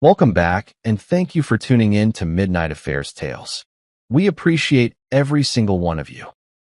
Welcome back, and thank you for tuning in to Midnight Affairs Tales. We appreciate every single one of you.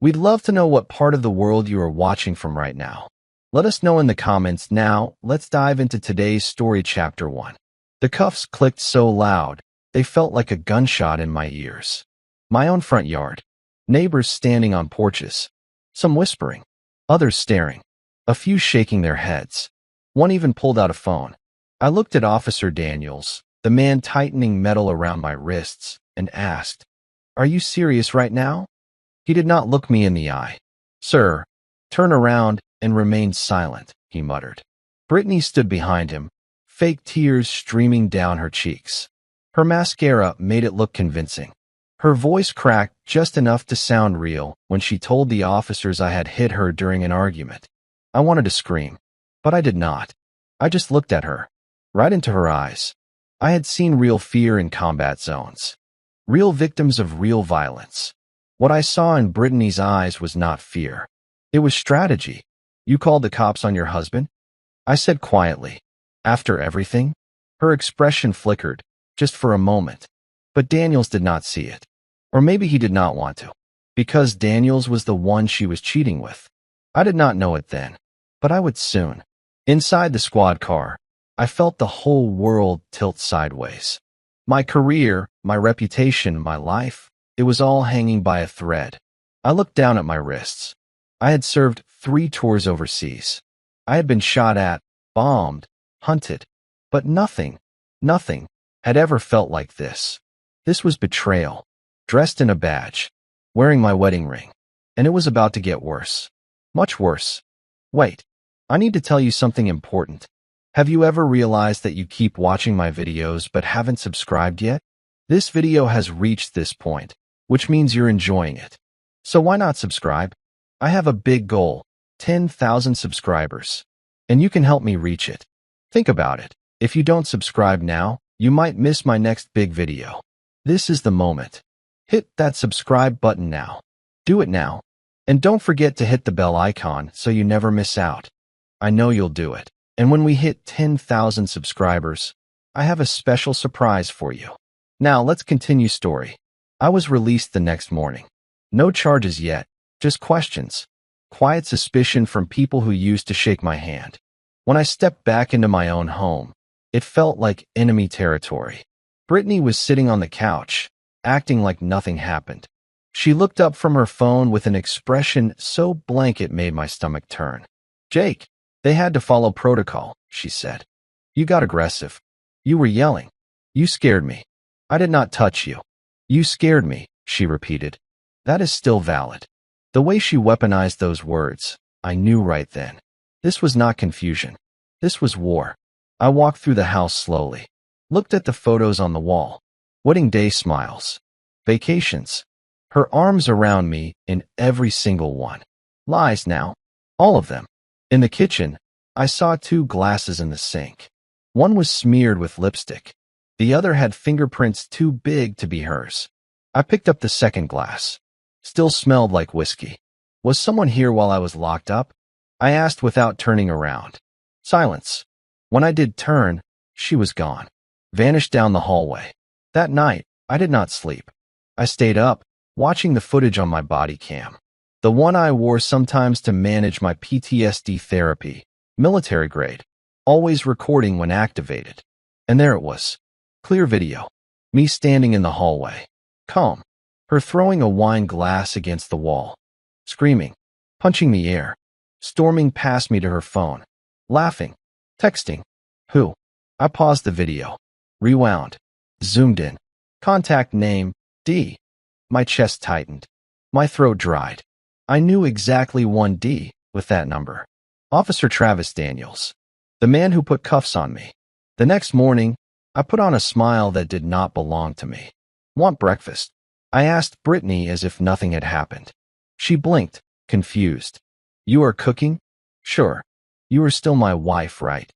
We'd love to know what part of the world you are watching from right now. Let us know in the comments. Now, let's dive into today's story, Chapter 1. The cuffs clicked so loud, they felt like a gunshot in my ears. My own front yard. Neighbors standing on porches. Some whispering. Others staring. A few shaking their heads. One even pulled out a phone. I looked at Officer Daniels, the man tightening metal around my wrists, and asked, "Are you serious right now?" He did not look me in the eye. "Sir, turn around," and remained silent, he muttered. Brittany stood behind him, fake tears streaming down her cheeks. Her mascara made it look convincing. Her voice cracked just enough to sound real when she told the officers I had hit her during an argument. I wanted to scream, but I did not. I just looked at her, right into her eyes. I had seen real fear in combat zones. Real victims of real violence. What I saw in Brittany's eyes was not fear. It was strategy. "You called the cops on your husband?" I said quietly. "After everything?" Her expression flickered, just for a moment. But Daniels did not see it. Or maybe he did not want to. Because Daniels was the one she was cheating with. I did not know it then. But I would soon. Inside the squad car, I felt the whole world tilt sideways. My career, my reputation, my life, it was all hanging by a thread. I looked down at my wrists. I had served 3 tours overseas. I had been shot at, bombed, hunted. But nothing had ever felt like this. This was betrayal. Dressed in a badge. Wearing my wedding ring. And it was about to get worse. Much worse. Wait. I need to tell you something important. Have you ever realized that you keep watching my videos but haven't subscribed yet? This video has reached this point, which means you're enjoying it. So why not subscribe? I have a big goal, 10,000 subscribers. And you can help me reach it. Think about it. If you don't subscribe now, you might miss my next big video. This is the moment. Hit that subscribe button now. Do it now. And don't forget to hit the bell icon so you never miss out. I know you'll do it. And when we hit 10,000 subscribers, I have a special surprise for you. Now let's continue story. I was released the next morning. No charges yet, just questions. Quiet suspicion from people who used to shake my hand. When I stepped back into my own home, it felt like enemy territory. Brittany was sitting on the couch, acting like nothing happened. She looked up from her phone with an expression so blank it made my stomach turn. "Jake, they had to follow protocol," she said. "You got aggressive. You were yelling. You scared me." "I did not touch you." "You scared me," she repeated. That is still valid. The way she weaponized those words, I knew right then. This was not confusion. This was war. I walked through the house slowly. Looked at the photos on the wall. Wedding day smiles. Vacations. Her arms around me in every single one. Lies now. All of them. In the kitchen, I saw 2 glasses in the sink. One was smeared with lipstick. The other had fingerprints too big to be hers. I picked up the second glass. Still smelled like whiskey. Was someone here while I was locked up? I asked without turning around. Silence. When I did turn, she was gone. Vanished down the hallway. That night, I did not sleep. I stayed up, watching the footage on my body cam. The one I wore sometimes to manage my PTSD therapy. Military grade. Always recording when activated. And there it was. Clear video. Me standing in the hallway. Calm. Her throwing a wine glass against the wall. Screaming. Punching the air. Storming past me to her phone. Laughing. Texting. Who? I paused the video. Rewound. Zoomed in. Contact name, D. My chest tightened. My throat dried. I knew exactly 1D with that number. Officer Travis Daniels. The man who put cuffs on me. The next morning, I put on a smile that did not belong to me. Want breakfast? I asked Brittany as if nothing had happened. She blinked, confused. You are cooking? Sure. You are still my wife, right?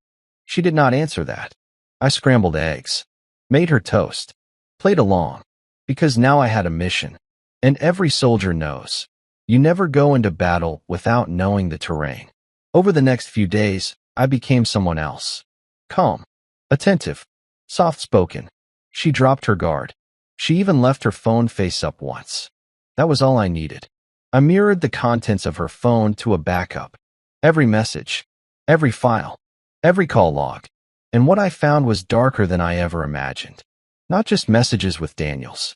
She did not answer that. I scrambled eggs. Made her toast. Played along. Because now I had a mission. And every soldier knows. You never go into battle without knowing the terrain. Over the next few days, I became someone else. Calm. Attentive. Soft-spoken. She dropped her guard. She even left her phone face up once. That was all I needed. I mirrored the contents of her phone to a backup. Every message, every file, every call log. And what I found was darker than I ever imagined. Not just messages with Daniels.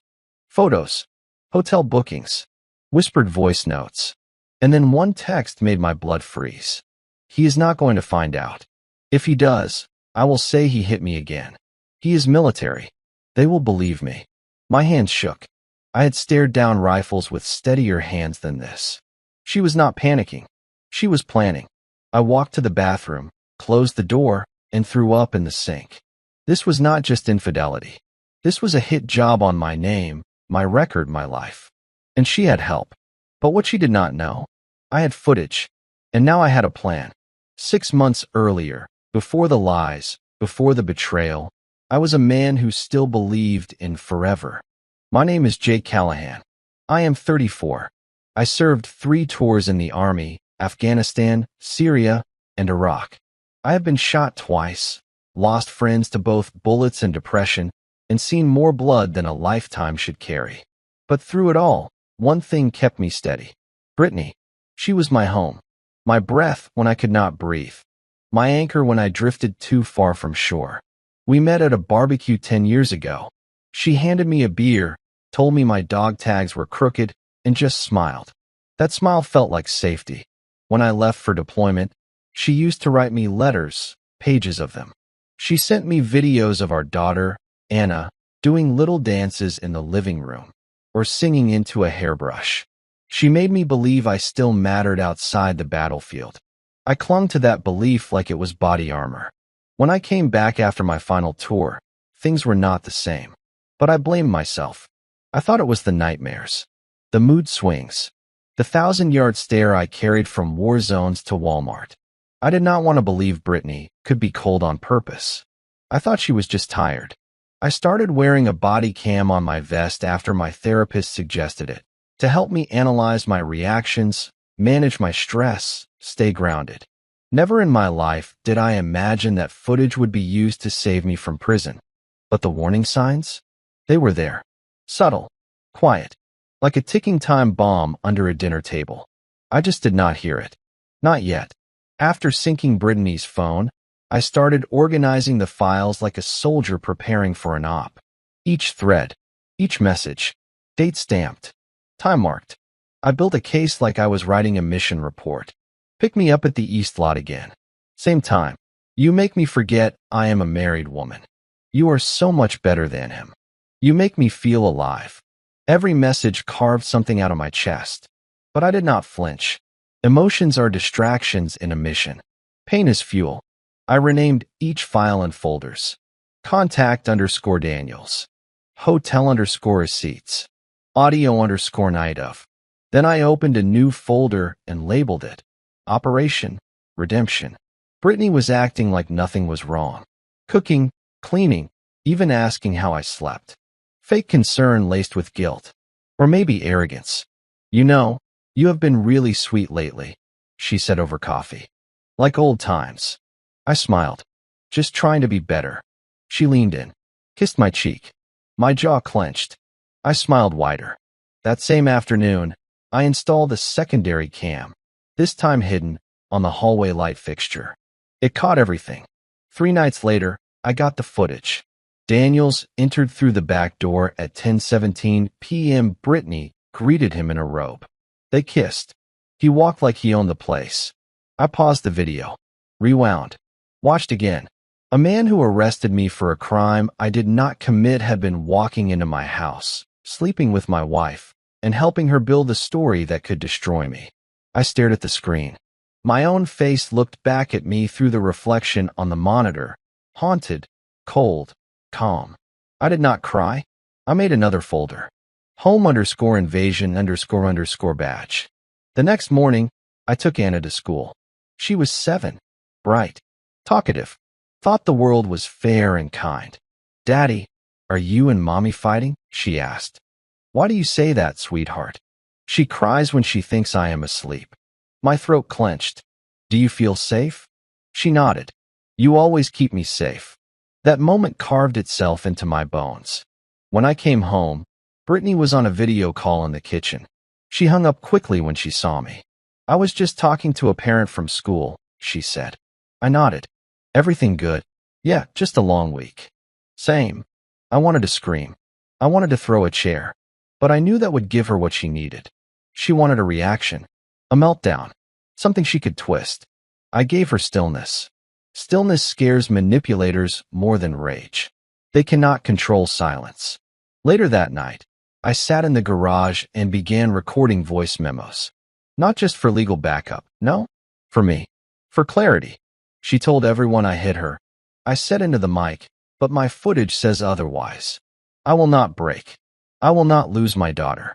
Photos, hotel bookings, whispered voice notes. And then one text made my blood freeze. He is not going to find out. If he does, I will say he hit me again. He is military. They will believe me. My hands shook. I had stared down rifles with steadier hands than this. She was not panicking. She was planning. I walked to the bathroom, closed the door, and threw up in the sink. This was not just infidelity. This was a hit job on my name, my record, my life. And she had help. But what she did not know, I had footage. And now I had a plan. 6 months earlier, before the lies, before the betrayal, I was a man who still believed in forever. My name is Jake Callahan. I am 34. I served 3 tours in the Army, Afghanistan, Syria, and Iraq. I have been shot twice, lost friends to both bullets and depression, and seen more blood than a lifetime should carry. But through it all, one thing kept me steady. Brittany. She was my home. My breath when I could not breathe. My anchor when I drifted too far from shore. We met at a barbecue 10 years ago. She handed me a beer, told me my dog tags were crooked, and just smiled. That smile felt like safety. When I left for deployment, she used to write me letters, pages of them. She sent me videos of our daughter, Anna, doing little dances in the living room, or singing into a hairbrush. She made me believe I still mattered outside the battlefield. I clung to that belief like it was body armor. When I came back after my final tour, things were not the same. But I blamed myself. I thought it was the nightmares, the mood swings, the 1,000-yard stare I carried from war zones to Walmart. I did not want to believe Brittany could be cold on purpose. I thought she was just tired. I started wearing a body cam on my vest after my therapist suggested it, to help me analyze my reactions, manage my stress, stay grounded. Never in my life did I imagine that footage would be used to save me from prison. But the warning signs? They were there. Subtle, quiet, like a ticking time bomb under a dinner table. I just did not hear it. Not yet. After syncing Brittany's phone, I started organizing the files like a soldier preparing for an op. Each thread, each message, date stamped, time marked. I built a case like I was writing a mission report. Pick me up at the East Lot again. Same time. You make me forget I am a married woman. You are so much better than him. You make me feel alive. Every message carved something out of my chest. But I did not flinch. Emotions are distractions in a mission. Pain is fuel. I renamed each file and folders. Contact_Daniels. Hotel_receipts. Audio_night of. Then I opened a new folder and labeled it Operation Redemption. Brittany was acting like nothing was wrong. Cooking, cleaning, even asking how I slept. Fake concern laced with guilt. Or maybe arrogance. You know, you have been really sweet lately, she said over coffee. Like old times. I smiled. Just trying to be better. She leaned in, kissed my cheek. My jaw clenched. I smiled wider. That same afternoon, I installed a secondary cam, this time hidden on the hallway light fixture. It caught everything. 3 nights later, I got the footage. Daniels entered through the back door at 10:17 p.m. Brittany greeted him in a robe. They kissed. He walked like he owned the place. I paused the video, rewound, watched again. A man who arrested me for a crime I did not commit had been walking into my house, sleeping with my wife, and helping her build a story that could destroy me. I stared at the screen. My own face looked back at me through the reflection on the monitor, haunted, cold, calm. I did not cry. I made another folder. Home_invasion__badge. The next morning, I took Anna to school. She was 7, bright, talkative, thought the world was fair and kind. Daddy, are you and Mommy fighting? She asked. Why do you say that, sweetheart? She cries when she thinks I am asleep. My throat clenched. Do you feel safe? She nodded. You always keep me safe. That moment carved itself into my bones. When I came home, Brittany was on a video call in the kitchen. She hung up quickly when she saw me. "I was just talking to a parent from school," she said. I nodded. "Everything good?" "Yeah, just a long week." "Same." I wanted to scream. I wanted to throw a chair. But I knew that would give her what she needed. She wanted a reaction. A meltdown. Something she could twist. I gave her stillness. Stillness scares manipulators more than rage. They cannot control silence. Later that night, I sat in the garage and began recording voice memos. Not just for legal backup, no, for me. For clarity. She told everyone I hit her. I said into the mic, but my footage says otherwise. I will not break. I will not lose my daughter.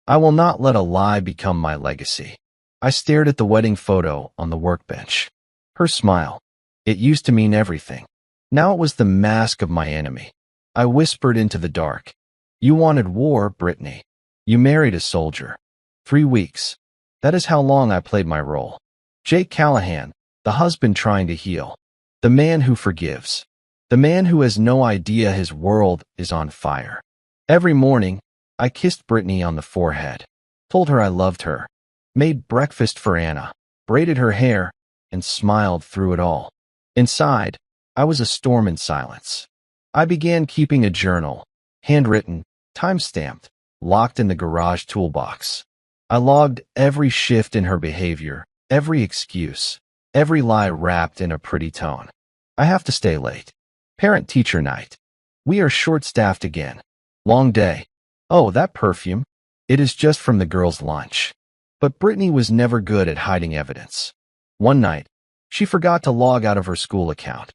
I will not let a lie become my legacy. I stared at the wedding photo on the workbench. Her smile. It used to mean everything. Now it was the mask of my enemy. I whispered into the dark. "You wanted war, Brittany. You married a soldier. 3 weeks. That is how long I played my role. Jake Callahan, the husband trying to heal. The man who forgives. The man who has no idea his world is on fire." Every morning, I kissed Brittany on the forehead, told her I loved her, made breakfast for Anna, braided her hair, and smiled through it all. Inside, I was a storm in silence. I began keeping a journal, handwritten, time-stamped, locked in the garage toolbox. I logged every shift in her behavior, every excuse, every lie wrapped in a pretty tone. I have to stay late. Parent-teacher night. We are short-staffed again. Long day. Oh, that perfume. It is just from the girls' lunch. But Brittany was never good at hiding evidence. One night, she forgot to log out of her school account.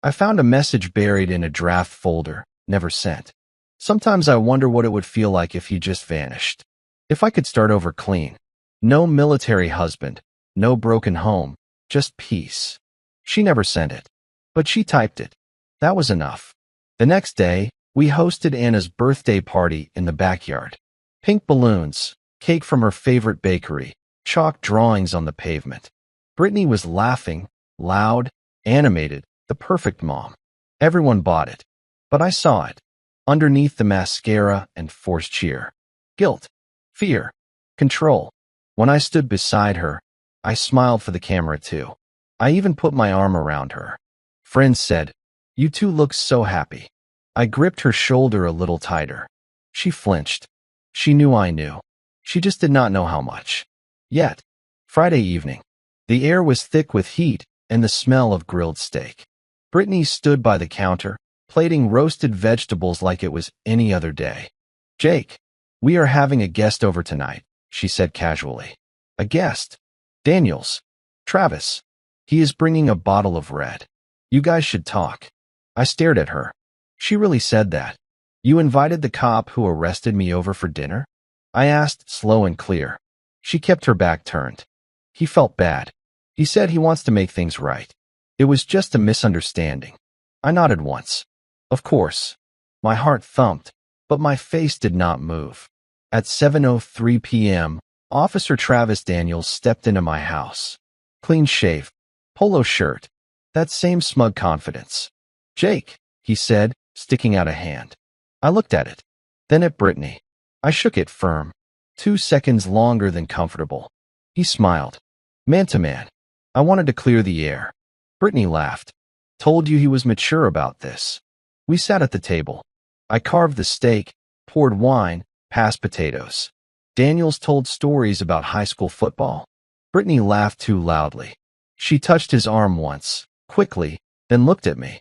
I found a message buried in a draft folder, never sent. Sometimes I wonder what it would feel like if he just vanished. If I could start over clean. No military husband, no broken home, just peace. She never sent it. But she typed it. That was enough. The next day, we hosted Anna's birthday party in the backyard. Pink balloons, cake from her favorite bakery, chalk drawings on the pavement. Brittany was laughing, loud, animated, the perfect mom. Everyone bought it. But I saw it. Underneath the mascara and forced cheer. Guilt, fear, control. When I stood beside her, I smiled for the camera too. I even put my arm around her. Friends said, "You two look so happy." I gripped her shoulder a little tighter. She flinched. She knew I knew. She just did not know how much. Yet, Friday evening, the air was thick with heat and the smell of grilled steak. Brittany stood by the counter, plating roasted vegetables like it was any other day. "Jake, we are having a guest over tonight," she said casually. "A guest? Daniels. Travis. He is bringing a bottle of red. You guys should talk." I stared at her. "She really said that? You invited the cop who arrested me over for dinner?" I asked, slow and clear. She kept her back turned. "He felt bad. He said he wants to make things right. It was just a misunderstanding." I nodded once. Of course. My heart thumped, but my face did not move. At 7:03 p.m., Officer Travis Daniels stepped into my house. Clean shave, polo shirt, that same smug confidence. "Jake," he said, sticking out a hand. I looked at it, then at Brittany. I shook it firm. 2 seconds longer than comfortable. He smiled. Man to man. I wanted to clear the air. Brittany laughed. "Told you he was mature about this." We sat at the table. I carved the steak, poured wine, passed potatoes. Daniels told stories about high school football. Brittany laughed too loudly. She touched his arm once, quickly, then looked at me.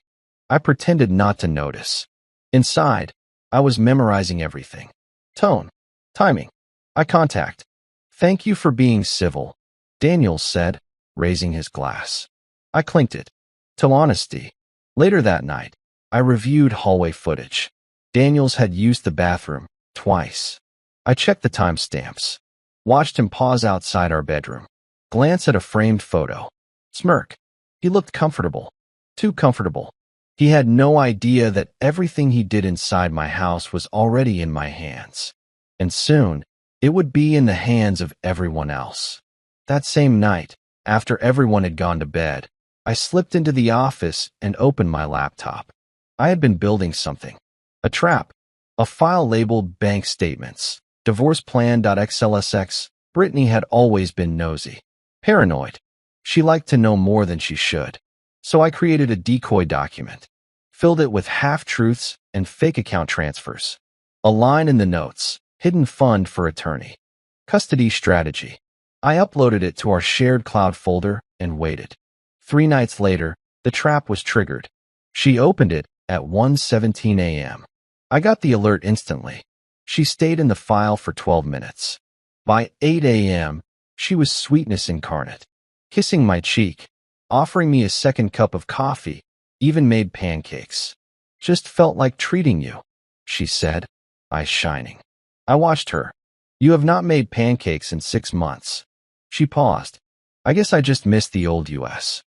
I pretended not to notice. Inside, I was memorizing everything. Tone, timing, eye contact. "Thank you for being civil," Daniels said, raising his glass. I clinked it. To honesty. Later that night, I reviewed hallway footage. Daniels had used the bathroom twice. I checked the timestamps. Watched him pause outside our bedroom. Glance at a framed photo. Smirk. He looked comfortable. Too comfortable. He had no idea that everything he did inside my house was already in my hands. And soon, it would be in the hands of everyone else. That same night, after everyone had gone to bed, I slipped into the office and opened my laptop. I had been building something. A trap. A file labeled bank statements. Divorce plan.xlsx. Brittany had always been nosy. Paranoid. She liked to know more than she should. So I created a decoy document. Filled it with half-truths and fake account transfers. A line in the notes. Hidden fund for attorney. Custody strategy. I uploaded it to our shared cloud folder and waited. 3 nights later, the trap was triggered. She opened it at 1:17 a.m. I got the alert instantly. She stayed in the file for 12 minutes. By 8 a.m., she was sweetness incarnate, kissing my cheek, offering me a second cup of coffee, even made pancakes. Just felt like treating you, she said, eyes shining. I watched her. You have not made pancakes in 6 months. She paused. I guess I just missed the old US.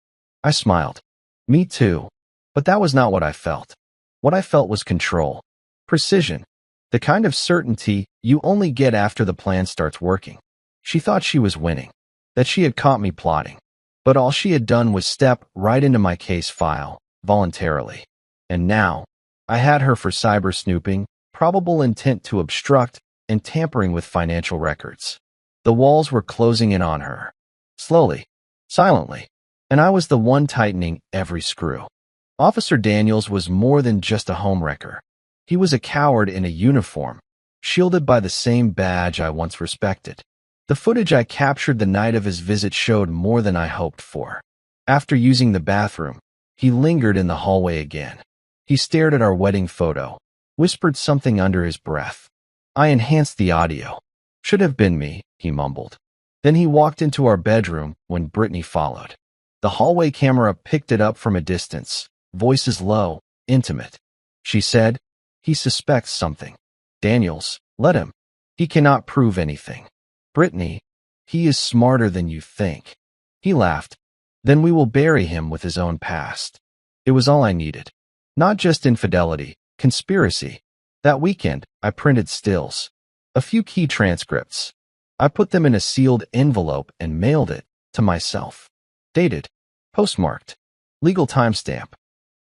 I smiled. Me too. But that was not what I felt. What I felt was control. Precision. The kind of certainty you only get after the plan starts working. She thought she was winning, that she had caught me plotting. But all she had done was step right into my case file, voluntarily. And now, I had her for cyber snooping, probable intent to obstruct, and tampering with financial records. The walls were closing in on her. Slowly, silently. And I was the one tightening every screw. Officer Daniels was more than just a homewrecker. He was a coward in a uniform, shielded by the same badge I once respected. The footage I captured the night of his visit showed more than I hoped for. After using the bathroom, he lingered in the hallway again. He stared at our wedding photo, whispered something under his breath. I enhanced the audio. Should have been me, he mumbled. Then he walked into our bedroom when Brittany followed. The hallway camera picked it up from a distance, voices low, intimate. She said, "He suspects something. Daniels, let him. He cannot prove anything. Brittany, he is smarter than you think." He laughed. "Then we will bury him with his own past." It was all I needed. Not just infidelity, conspiracy. That weekend, I printed stills. A few key transcripts. I put them in a sealed envelope and mailed it to myself. Dated. Postmarked. Legal timestamp.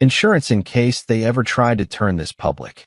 Insurance in case they ever tried to turn this public.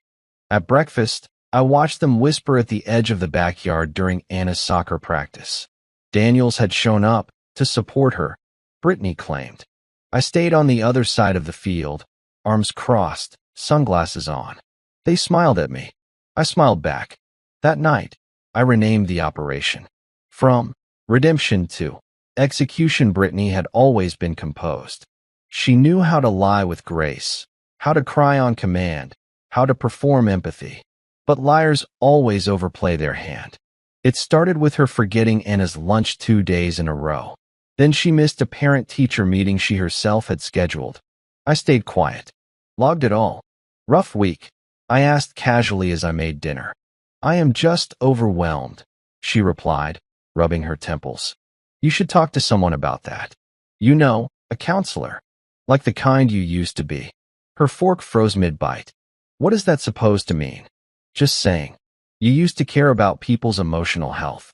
At breakfast, I watched them whisper at the edge of the backyard during Anna's soccer practice. Daniels had shown up to support her, Brittany claimed. I stayed on the other side of the field, arms crossed, sunglasses on. They smiled at me. I smiled back. That night, I renamed the operation. From redemption to execution, Brittany had always been composed. She knew how to lie with grace, how to cry on command, how to perform empathy. But liars always overplay their hand. It started with her forgetting Anna's lunch 2 days in a row. Then she missed a parent-teacher meeting she herself had scheduled. I stayed quiet. Logged it all. Rough week. I asked casually as I made dinner. "I am just overwhelmed," she replied, rubbing her temples. "You should talk to someone about that. You know, a counselor. Like the kind you used to be." Her fork froze mid-bite. What is that supposed to mean? Just saying. You used to care about people's emotional health.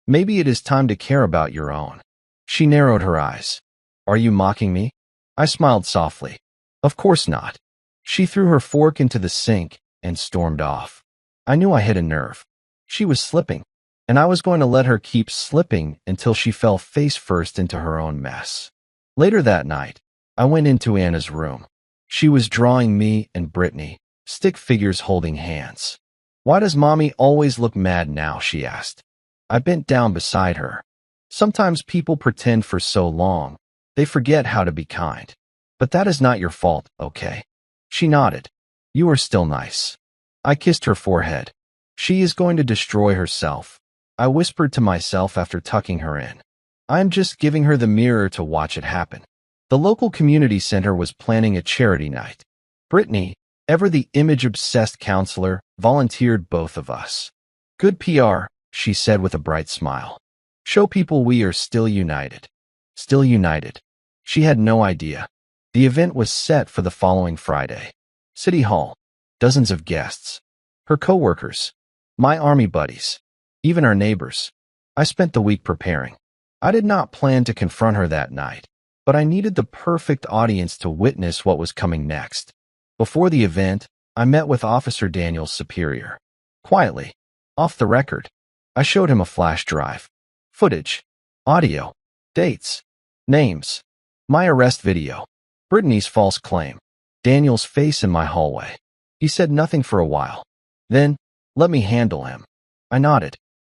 Maybe it is time to care about your own. She narrowed her eyes. Are you mocking me? I smiled softly. Of course not. She threw her fork into the sink and stormed off. I knew I hit a nerve. She was slipping, and I was going to let her keep slipping until she fell face first into her own mess. Later that night, I went into Anna's room. She was drawing me and Brittany, stick figures holding hands. Why does Mommy always look mad now? She asked. I bent down beside her. Sometimes people pretend for so long, they forget how to be kind. But that is not your fault, okay? She nodded. You are still nice. I kissed her forehead. She is going to destroy herself, I whispered to myself after tucking her in. I am just giving her the mirror to watch it happen. The local community center was planning a charity night. Brittany, ever the image-obsessed counselor, volunteered both of us. Good PR, she said with a bright smile. Show people we are still united. Still united. She had no idea. The event was set for the following Friday. City Hall. Dozens of guests. Her coworkers. My army buddies. Even our neighbors. I spent the week preparing. I did not plan to confront her that night, but I needed the perfect audience to witness what was coming next. Before the event, I met with Officer Daniel's superior. Quietly, off the record, I showed him a flash drive. Footage, audio, dates, names, my arrest video, Brittany's false claim, Daniel's face in my hallway. He said nothing for a while. Then, let me handle him. I nodded.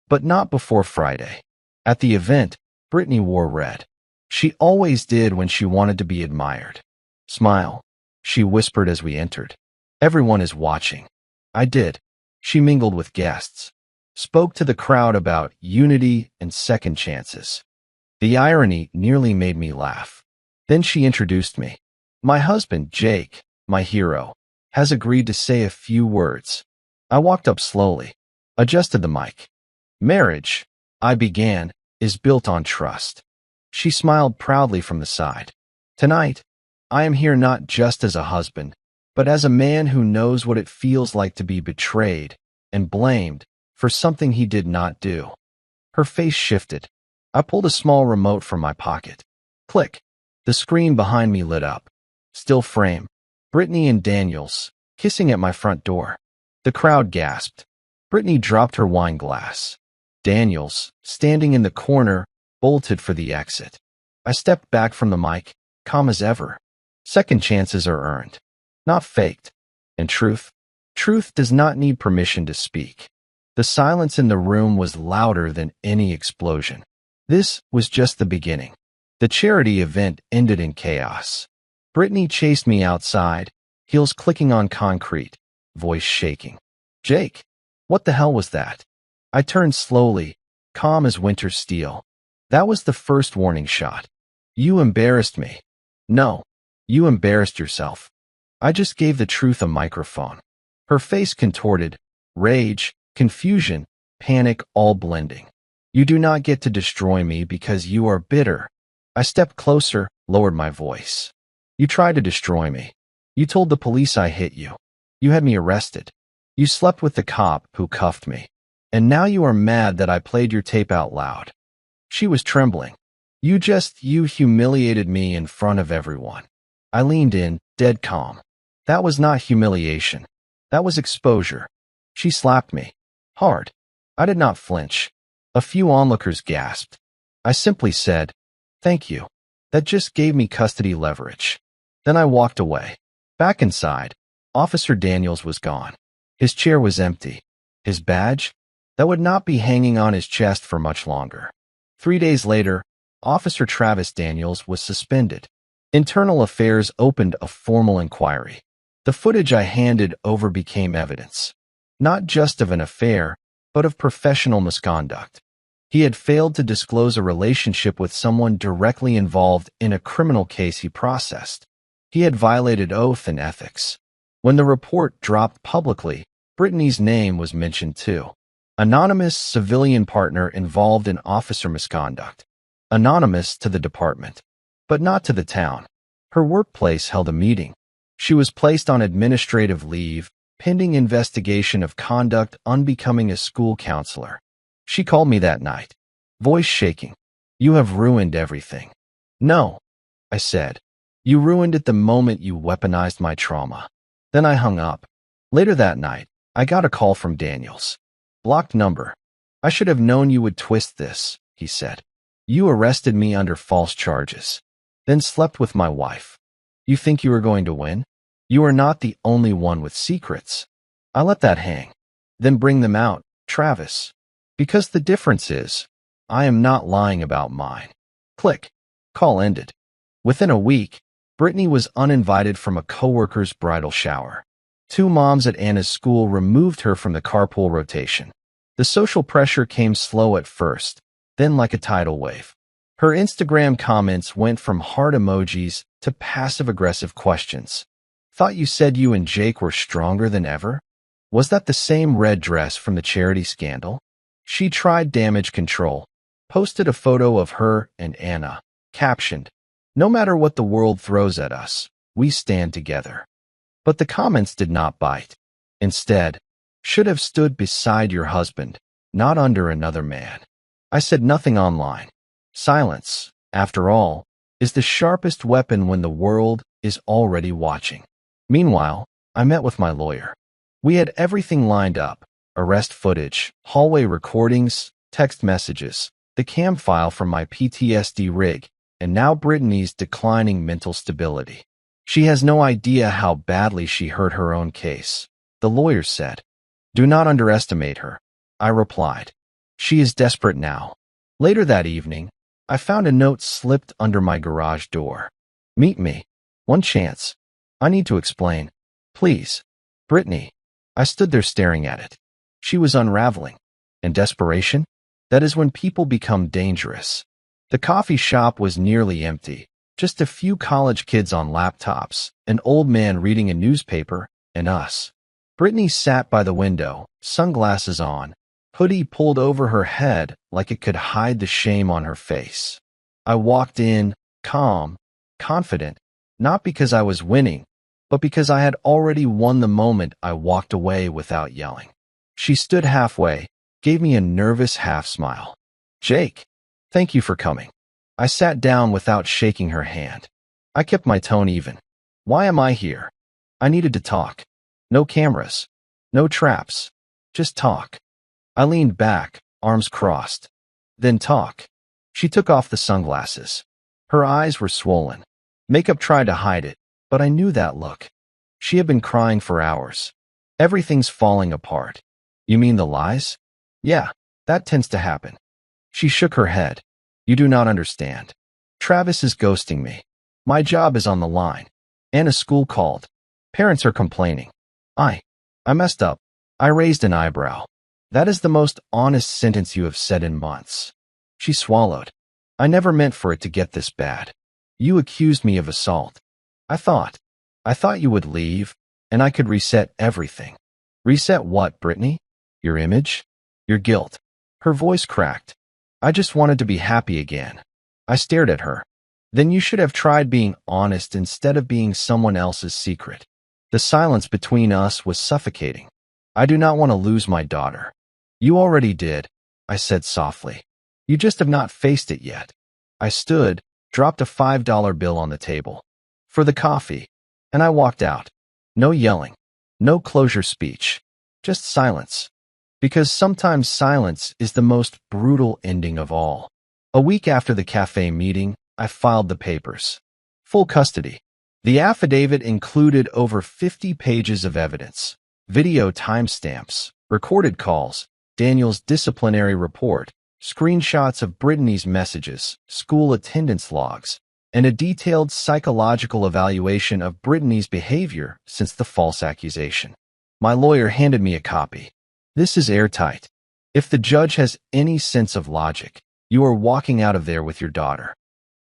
But not before Friday. At the event, Brittany wore red. She always did when she wanted to be admired. Smile, she whispered as we entered. Everyone is watching. I did. She mingled with guests. Spoke to the crowd about unity and second chances. The irony nearly made me laugh. Then she introduced me. My husband, Jake, my hero, has agreed to say a few words. I walked up slowly, adjusted the mic. Marriage, I began, is built on trust. She smiled proudly from the side. Tonight, I am here not just as a husband, but as a man who knows what it feels like to be betrayed and blamed for something he did not do. Her face shifted. I pulled a small remote from my pocket. Click. The screen behind me lit up. Still frame. Brittany and Daniels, kissing at my front door. The crowd gasped. Brittany dropped her wine glass. Daniels, standing in the corner, bolted for the exit. I stepped back from the mic, calm as ever. Second chances are earned, not faked. And truth does not need permission to speak. The silence in the room was louder than any explosion. This was just the beginning. The charity event ended in chaos. Brittany chased me outside, heels clicking on concrete, voice shaking. Jake, what the hell was that? I turned slowly, calm as winter steel. That was the first warning shot. You embarrassed me. No, you embarrassed yourself. I just gave the truth a microphone. Her face contorted, rage, confusion, panic all blending. You do not get to destroy me because you are bitter. I stepped closer, lowered my voice. You tried to destroy me. You told the police I hit you. You had me arrested. You slept with the cop who cuffed me. And now you are mad that I played your tape out loud. She was trembling. You humiliated me in front of everyone. I leaned in, dead calm. That was not humiliation. That was exposure. She slapped me. Hard. I did not flinch. A few onlookers gasped. I simply said, thank you. That just gave me custody leverage. Then I walked away. Back inside, Officer Daniels was gone. His chair was empty. His badge? That would not be hanging on his chest for much longer. 3 days later, Officer Travis Daniels was suspended. Internal Affairs opened a formal inquiry. The footage I handed over became evidence, not just of an affair, but of professional misconduct. He had failed to disclose a relationship with someone directly involved in a criminal case he processed. He had violated oath and ethics. When the report dropped publicly, Brittany's name was mentioned too. Anonymous civilian partner involved in officer misconduct. Anonymous to the department, but not to the town. Her workplace held a meeting. She was placed on administrative leave, pending investigation of conduct unbecoming a school counselor. She called me that night, voice shaking. You have ruined everything. No, I said. You ruined it the moment you weaponized my trauma. Then I hung up. Later that night, I got a call from Daniels. Blocked number. I should have known you would twist this, he said. You arrested me under false charges, then slept with my wife. You think you are going to win? You are not the only one with secrets. I let that hang. Then bring them out, Travis. Because the difference is, I am not lying about mine. Click. Call ended. Within a week, Brittany was uninvited from a coworker's bridal shower. 2 moms at Anna's school removed her from the carpool rotation. The social pressure came slow at first, then like a tidal wave. Her Instagram comments went from heart emojis to passive-aggressive questions. Thought you said you and Jake were stronger than ever? Was that the same red dress from the charity scandal? She tried damage control, posted a photo of her and Anna, captioned, "No matter what the world throws at us, we stand together." But the comments did not bite. Instead, should have stood beside your husband, not under another man. I said nothing online. Silence, after all, is the sharpest weapon when the world is already watching. Meanwhile, I met with my lawyer. We had everything lined up: arrest footage, hallway recordings, text messages, the cam file from my PTSD rig, and now Brittany's declining mental stability. She has no idea how badly she hurt her own case, the lawyer said. Do not underestimate her, I replied. She is desperate now. Later that evening, I found a note slipped under my garage door. Meet me. One chance. I need to explain. Please. Brittany. I stood there staring at it. She was unraveling. And desperation? That is when people become dangerous. The coffee shop was nearly empty. Just a few college kids on laptops, an old man reading a newspaper, and us. Brittany sat by the window, sunglasses on, hoodie pulled over her head like it could hide the shame on her face. I walked in, calm, confident, not because I was winning, but because I had already won the moment I walked away without yelling. She stood halfway, gave me a nervous half-smile. Jake, thank you for coming. I sat down without shaking her hand. I kept my tone even. Why am I here? I needed to talk. No cameras. No traps. Just talk. I leaned back, arms crossed. Then talk. She took off the sunglasses. Her eyes were swollen. Makeup tried to hide it, but I knew that look. She had been crying for hours. Everything's falling apart. You mean the lies? Yeah, that tends to happen. She shook her head. You do not understand. Travis is ghosting me. My job is on the line. Anna's school called. Parents are complaining. I messed up. I raised an eyebrow. That is the most honest sentence you have said in months. She swallowed. I never meant for it to get this bad. You accused me of assault. I thought you would leave, and I could reset everything. Reset what, Brittany? Your image? Your guilt? Her voice cracked. I just wanted to be happy again. I stared at her. Then you should have tried being honest instead of being someone else's secret. The silence between us was suffocating. I do not want to lose my daughter. You already did, I said softly. You just have not faced it yet. I stood, dropped a $5 bill on the table. For the coffee. And I walked out. No yelling. No closure speech. Just silence. Because sometimes silence is the most brutal ending of all. A week after the cafe meeting, I filed the papers. Full custody. The affidavit included over 50 pages of evidence, video timestamps, recorded calls, Daniel's disciplinary report, screenshots of Brittany's messages, school attendance logs, and a detailed psychological evaluation of Brittany's behavior since the false accusation. My lawyer handed me a copy. This is airtight. If the judge has any sense of logic, you are walking out of there with your daughter.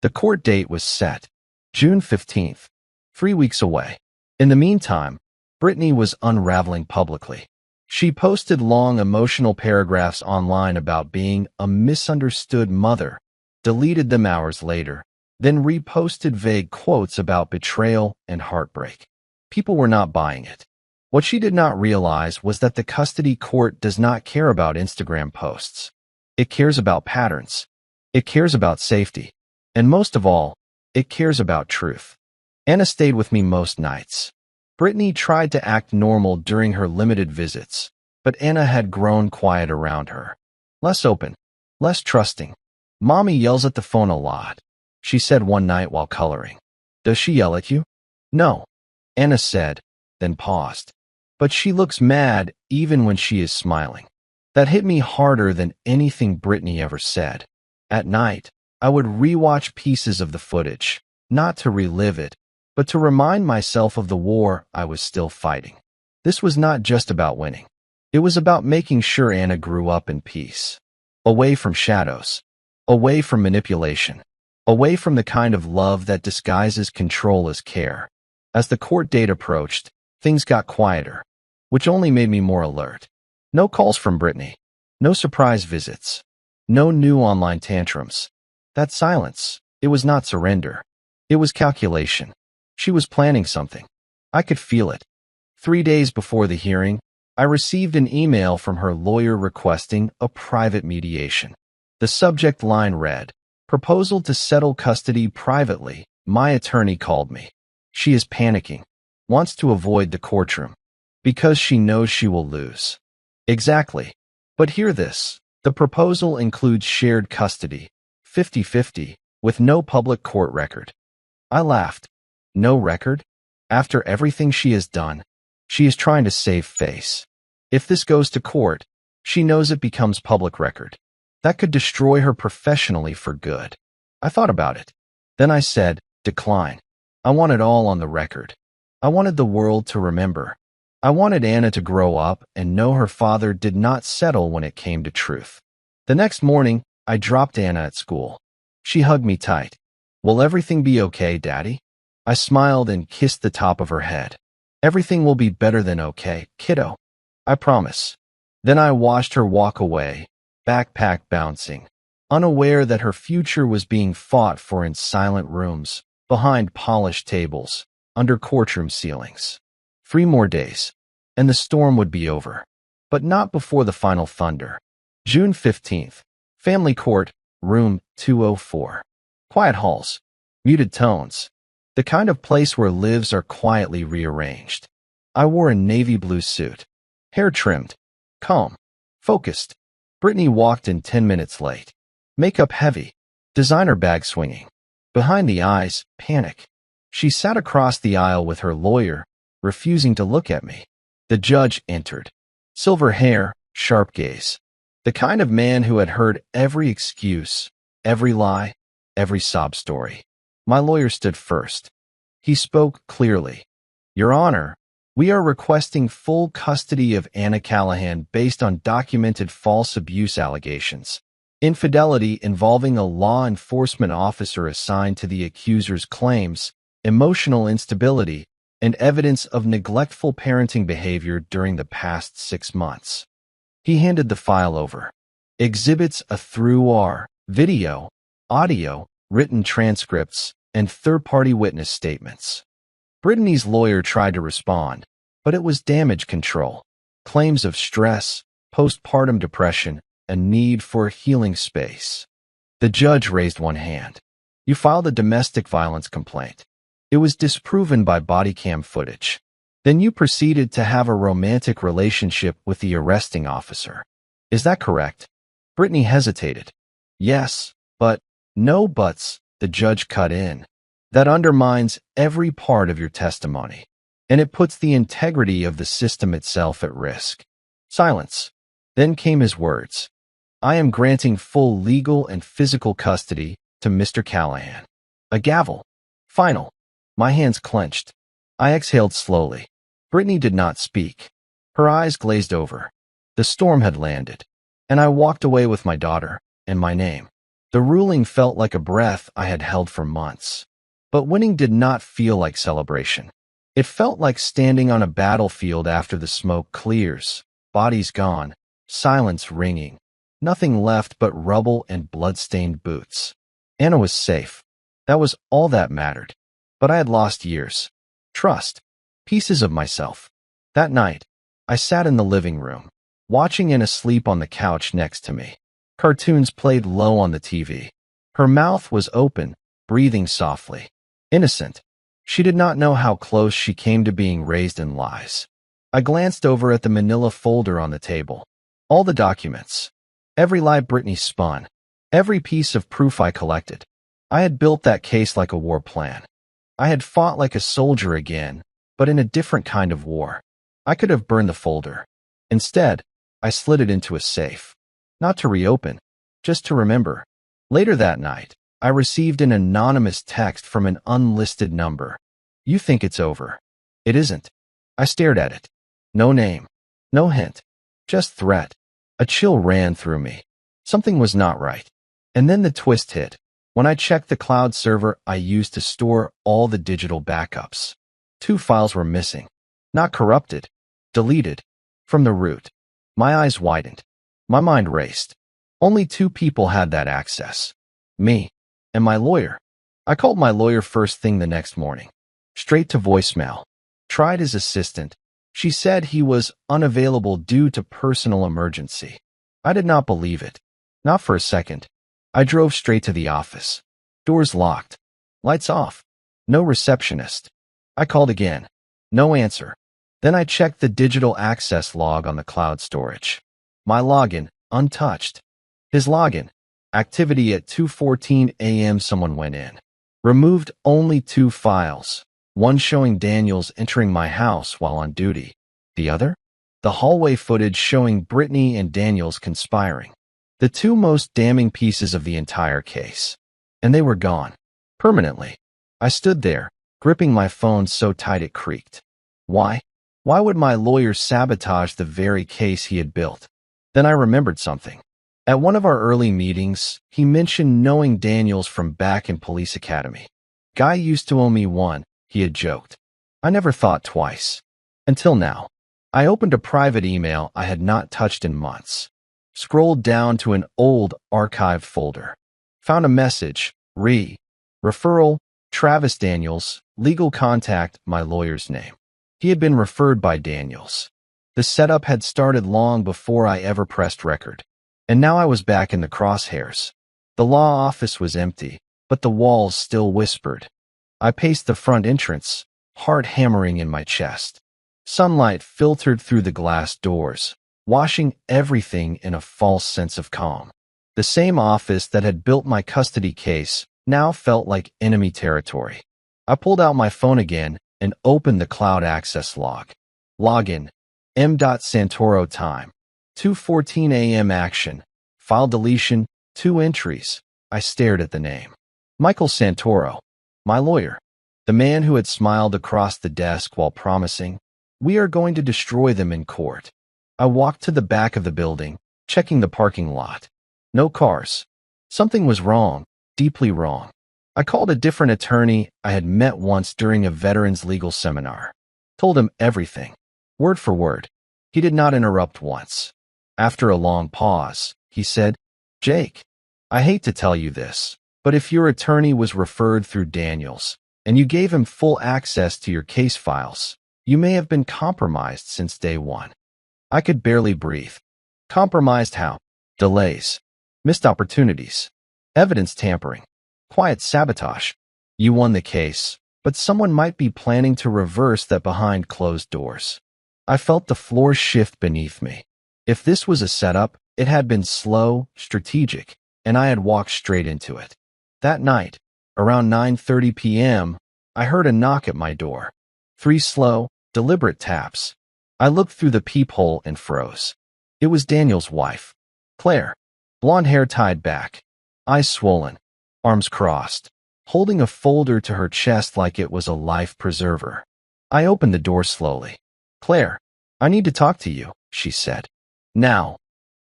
The court date was set, June 15th, 3 weeks away. In the meantime, Brittany was unraveling publicly. She posted long emotional paragraphs online about being a misunderstood mother, deleted them hours later, then reposted vague quotes about betrayal and heartbreak. People were not buying it. What she did not realize was that the custody court does not care about Instagram posts. It cares about patterns. It cares about safety. And most of all, it cares about truth. Anna stayed with me most nights. Brittany tried to act normal during her limited visits, but Anna had grown quiet around her. Less open, less trusting. Mommy yells at the phone a lot, she said one night while coloring. Does she yell at you? No, Anna said, then paused. But she looks mad even when she is smiling. That hit me harder than anything Brittany ever said. At night, I would rewatch pieces of the footage, not to relive it, but to remind myself of the war I was still fighting. This was not just about winning. It was about making sure Anna grew up in peace. Away from shadows. Away from manipulation. Away from the kind of love that disguises control as care. As the court date approached, things got quieter, which only made me more alert. No calls from Brittany. No surprise visits. No new online tantrums. That silence, it was not surrender. It was calculation. She was planning something. I could feel it. 3 days before the hearing, I received an email from her lawyer requesting a private mediation. The subject line read, "Proposal to settle custody privately. My attorney called me. She is panicking. wants to avoid the courtroom because she knows she will lose. Exactly. But hear this. The proposal includes shared custody, 50-50, with no public court record. I laughed. No record? After everything she has done, she is trying to save face. If this goes to court, she knows it becomes public record. That could destroy her professionally for good. I thought about it. Then I said, decline. I want it all on the record. I wanted the world to remember. I wanted Anna to grow up and know her father did not settle when it came to truth. The next morning, I dropped Anna at school. She hugged me tight. Will everything be okay, Daddy? I smiled and kissed the top of her head. Everything will be better than okay, kiddo. I promise. Then I watched her walk away, backpack bouncing, unaware that her future was being fought for in silent rooms, behind polished tables, under courtroom ceilings. 3 more days, and the storm would be over. But not before the final thunder. June 15th. Family Court, Room 204. Quiet halls. Muted tones. The kind of place where lives are quietly rearranged. I wore a navy blue suit. Hair trimmed. Calm. Focused. Brittany walked in 10 minutes late. Makeup heavy. Designer bag swinging. Behind the eyes, panic. She sat across the aisle with her lawyer, refusing to look at me. The judge entered. Silver hair, sharp gaze. The kind of man who had heard every excuse, every lie, every sob story. My lawyer stood first. He spoke clearly. Your Honor, we are requesting full custody of Anna Callahan based on documented false abuse allegations. Infidelity involving a law enforcement officer assigned to the accuser's claims, emotional instability, and evidence of neglectful parenting behavior during the past 6 months. He handed the file over. Exhibits a through are video, audio, written transcripts, and third-party witness statements. Brittany's lawyer tried to respond, but it was damage control, claims of stress, postpartum depression, a need for a healing space. The judge raised one hand. You filed a domestic violence complaint. It was disproven by body cam footage. Then you proceeded to have a romantic relationship with the arresting officer. Is that correct? Brittany hesitated. Yes, but no buts, the judge cut in. That undermines every part of your testimony, and it puts the integrity of the system itself at risk. Silence. Then came his words. I am granting full legal and physical custody to Mr. Callahan. A gavel. Final. My hands clenched. I exhaled slowly. Brittany did not speak. Her eyes glazed over. The storm had landed, and I walked away with my daughter and my name. The ruling felt like a breath I had held for months. But winning did not feel like celebration. It felt like standing on a battlefield after the smoke clears, bodies gone, silence ringing, nothing left but rubble and blood-stained boots. Anna was safe. That was all that mattered. But I had lost years. Trust. Pieces of myself. That night, I sat in the living room, watching Anna sleep on the couch next to me. Cartoons played low on the TV. Her mouth was open, breathing softly. Innocent. She did not know how close she came to being raised in lies. I glanced over at the manila folder on the table. All the documents. Every lie Brittany spun. Every piece of proof I collected. I had built that case like a war plan. I had fought like a soldier again, but in a different kind of war. I could have burned the folder. Instead, I slid it into a safe. Not to reopen, just to remember. Later that night, I received an anonymous text from an unlisted number. You think it's over. It isn't. I stared at it. No name. No hint. Just threat. A chill ran through me. Something was not right. And then the twist hit. When I checked the cloud server I used to store all the digital backups, 2 files were missing. Not corrupted. Deleted. From the root. My eyes widened. My mind raced. Only 2 people had that access. Me. And my lawyer. I called my lawyer first thing the next morning. Straight to voicemail. Tried his assistant. She said he was unavailable due to personal emergency. I did not believe it. Not for a second. I drove straight to the office. Doors locked. Lights off. No receptionist. I called again. No answer. Then I checked the digital access log on the cloud storage. My login, untouched. His login. Activity at 2:14 a.m. Someone went in. Removed only 2 files. One showing Daniels entering my house while on duty. The other? The hallway footage showing Brittany and Daniels conspiring. The 2 most damning pieces of the entire case. And they were gone. Permanently. I stood there, gripping my phone so tight it creaked. Why? Why would my lawyer sabotage the very case he had built? Then I remembered something. At one of our early meetings, he mentioned knowing Daniels from back in police academy. Guy used to owe me one, he had joked. I never thought twice. Until now. I opened a private email I had not touched in months. Scrolled down to an old archived folder. Found a message. Referral, Travis Daniels, legal contact, my lawyer's name. He had been referred by Daniels. The setup had started long before I ever pressed record. And now I was back in the crosshairs. The law office was empty, but the walls still whispered. I paced the front entrance, heart hammering in my chest. Sunlight filtered through the glass doors, washing everything in a false sense of calm. The same office that had built my custody case now felt like enemy territory. I pulled out my phone again and opened the cloud access log. Login. M. Santoro time. 2:14 a.m. action. File deletion. 2 entries. I stared at the name. Michael Santoro. My lawyer. The man who had smiled across the desk while promising, "We are going to destroy them in court." I walked to the back of the building, checking the parking lot. No cars. Something was wrong, deeply wrong. I called a different attorney I had met once during a veterans legal seminar. Told him everything, word for word. He did not interrupt once. After a long pause, he said, "Jake, I hate to tell you this, but if your attorney was referred through Daniels, and you gave him full access to your case files, you may have been compromised since day one." I could barely breathe. Compromised how? Delays. Missed opportunities. Evidence tampering. Quiet sabotage. You won the case, but someone might be planning to reverse that behind closed doors. I felt the floor shift beneath me. If this was a setup, it had been slow, strategic, and I had walked straight into it. That night, around 9:30 p.m., I heard a knock at my door. 3 slow, deliberate taps. I looked through the peephole and froze. It was Daniel's wife, Claire. Blonde hair tied back, eyes swollen, arms crossed, holding a folder to her chest like it was a life preserver. I opened the door slowly. "Claire, I need to talk to you," she said. "Now."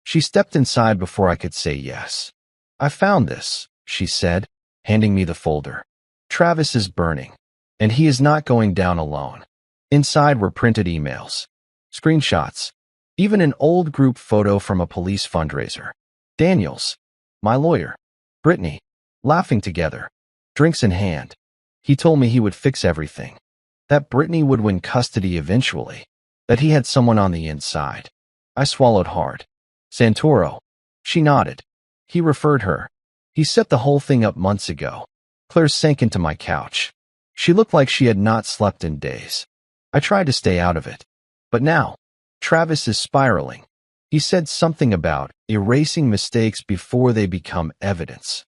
She stepped inside before I could say yes. "I found this," she said, handing me the folder. "Travis is burning, and he is not going down alone." Inside were printed emails, screenshots, even an old group photo from a police fundraiser. Daniels, my lawyer, Brittany, laughing together, drinks in hand. He told me he would fix everything, that Brittany would win custody eventually, that he had someone on the inside. I swallowed hard. Santoro. She nodded. He referred her. He set the whole thing up months ago. Claire sank into my couch. She looked like she had not slept in days. I tried to stay out of it. But now, Travis is spiraling. He said something about erasing mistakes before they become evidence.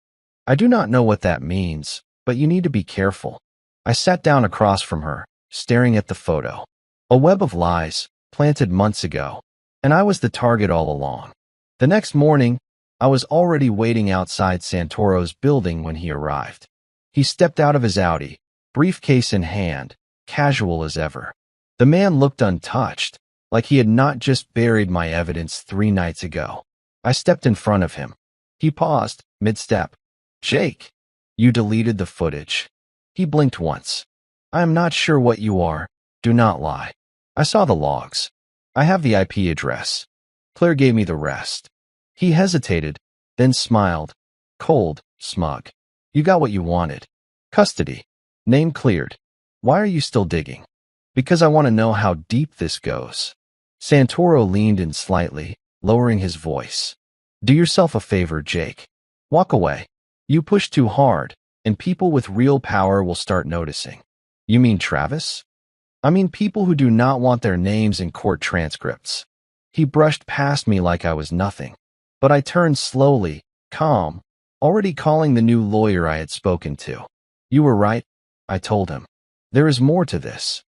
I do not know what that means, but you need to be careful. I sat down across from her, staring at the photo. A web of lies, planted months ago, and I was the target all along. The next morning, I was already waiting outside Santoro's building when he arrived. He stepped out of his Audi, briefcase in hand, casual as ever. The man looked untouched, like he had not just buried my evidence 3 nights ago. I stepped in front of him. He paused, mid-step. "Jake, you deleted the footage." He blinked once. "I am not sure what you are. Do not lie. I saw the logs. I have the IP address." Claire gave me the rest. He hesitated, then smiled. Cold, smug. "You got what you wanted. Custody. Name cleared. Why are you still digging?" "Because I want to know how deep this goes." Santoro leaned in slightly, lowering his voice. "Do yourself a favor, Jake. Walk away. You push too hard, and people with real power will start noticing." "You mean Travis?" I mean people who do not want their names in court transcripts. He brushed past me like I was nothing. But I turned slowly, calm, already calling the new lawyer I had spoken to. You were right, I told him. There is more to this.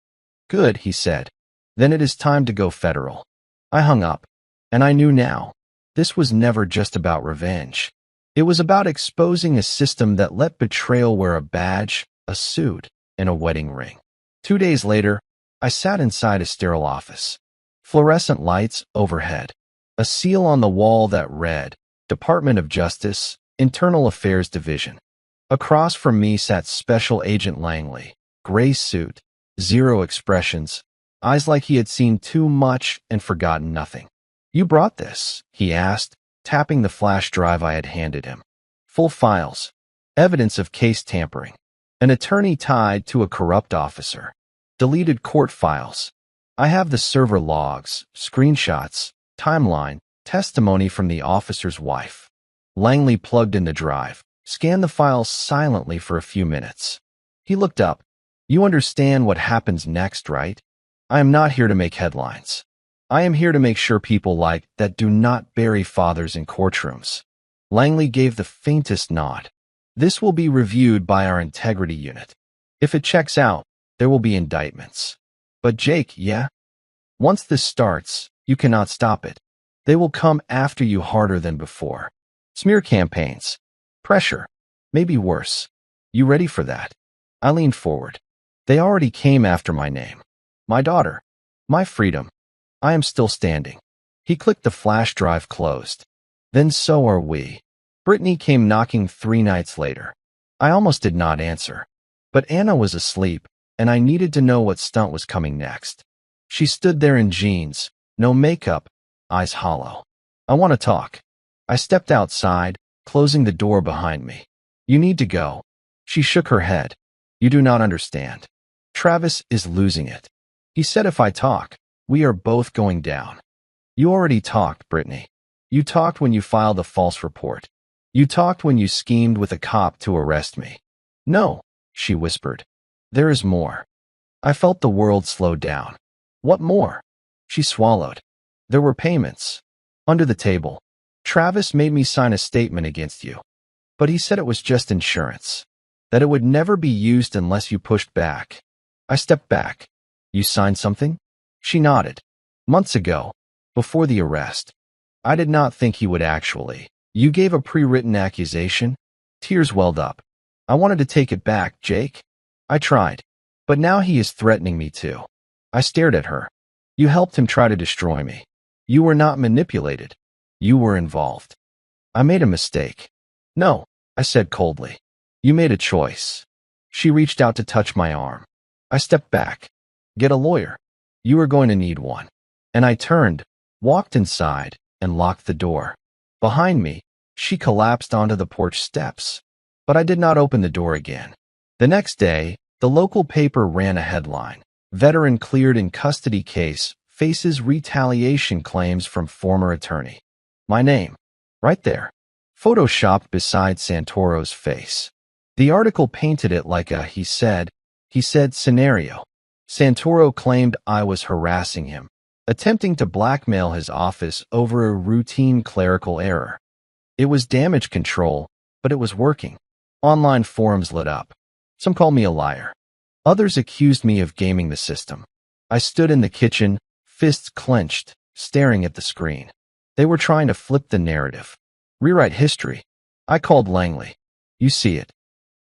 Good, he said. Then it is time to go federal. I hung up, and I knew now. This was never just about revenge. It was about exposing a system that let betrayal wear a badge, a suit, and a wedding ring. 2 days later, I sat inside a sterile office. Fluorescent lights overhead. A seal on the wall that read, Department of Justice, Internal Affairs Division. Across from me sat Special Agent Langley, gray suit, zero expressions, eyes like he had seen too much and forgotten nothing. You brought this, he asked, tapping the flash drive I had handed him. Full files. Evidence of case tampering. An attorney tied to a corrupt officer. Deleted court files. I have the server logs, screenshots, timeline, testimony from the officer's wife. Langley plugged in the drive, scanned the files silently for a few minutes. He looked up. You understand what happens next, right? I am not here to make headlines. I am here to make sure people like that do not bury fathers in courtrooms. Langley gave the faintest nod. This will be reviewed by our integrity unit. If it checks out, there will be indictments. But Jake, yeah? Once this starts, you cannot stop it. They will come after you harder than before. Smear campaigns. Pressure. Maybe worse. You ready for that? I leaned forward. They already came after my name. My daughter. My freedom. I am still standing. He clicked the flash drive closed. Then so are we. Brittany came knocking 3 nights later. I almost did not answer. But Anna was asleep, and I needed to know what stunt was coming next. She stood there in jeans, no makeup, eyes hollow. I want to talk. I stepped outside, closing the door behind me. You need to go. She shook her head. You do not understand. Travis is losing it. He said if I talk, we are both going down. You already talked, Brittany. You talked when you filed a false report. You talked when you schemed with a cop to arrest me. No, she whispered. There is more. I felt the world slow down. What more? She swallowed. There were payments. Under the table. Travis made me sign a statement against you. But he said it was just insurance. That it would never be used unless you pushed back. I stepped back. You signed something? She nodded. Months ago, before the arrest. I did not think he would actually. You gave a pre-written accusation? Tears welled up. I wanted to take it back, Jake. I tried. But now he is threatening me too. I stared at her. You helped him try to destroy me. You were not manipulated. You were involved. I made a mistake. No, I said coldly. You made a choice. She reached out to touch my arm. I stepped back. Get a lawyer. You are going to need one. And I turned, walked inside, and locked the door. Behind me, she collapsed onto the porch steps. But I did not open the door again. The next day, the local paper ran a headline. Veteran cleared in custody case, faces retaliation claims from former attorney. My name. Right there. Photoshopped beside Santoro's face. The article painted it like a he said scenario. Santoro claimed I was harassing him, attempting to blackmail his office over a routine clerical error. It was damage control, but it was working. Online forums lit up. Some called me a liar. Others accused me of gaming the system. I stood in the kitchen, fists clenched, staring at the screen. They were trying to flip the narrative. Rewrite history. I called Langley. You see it?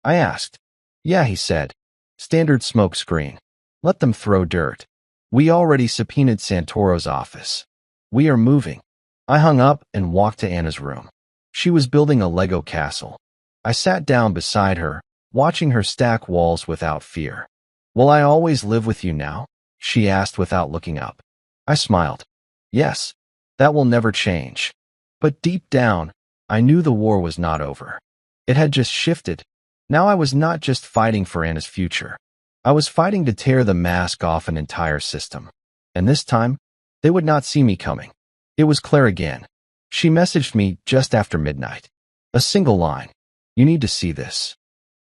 I asked. Yeah, he said. Standard smoke screen. Let them throw dirt. We already subpoenaed Santoro's office. We are moving. I hung up and walked to Anna's room. She was building a Lego castle. I sat down beside her, watching her stack walls without fear. Will I always live with you now? She asked without looking up. I smiled. Yes, that will never change. But deep down, I knew the war was not over. It had just shifted. Now I was not just fighting for Anna's future. I was fighting to tear the mask off an entire system. And this time, they would not see me coming. It was Claire again. She messaged me just after midnight. A single line. You need to see this.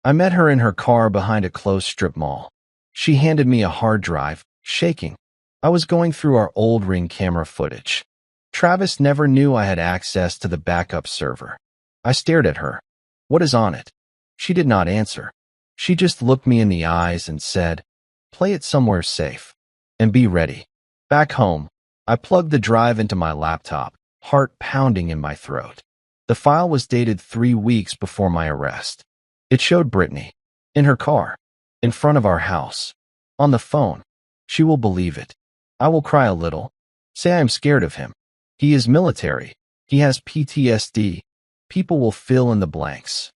I met her in her car behind a closed strip mall. She handed me a hard drive, shaking. I was going through our old Ring camera footage. Travis never knew I had access to the backup server. I stared at her. "What is on it?" She did not answer. She just looked me in the eyes and said, "Play it somewhere safe. And be ready." Back home, I plugged the drive into my laptop, heart pounding in my throat. The file was dated 3 weeks before my arrest. It showed Brittany, in her car, in front of our house, on the phone. She will believe it. I will cry a little, say I am scared of him. He is military. He has PTSD. People will fill in the blanks.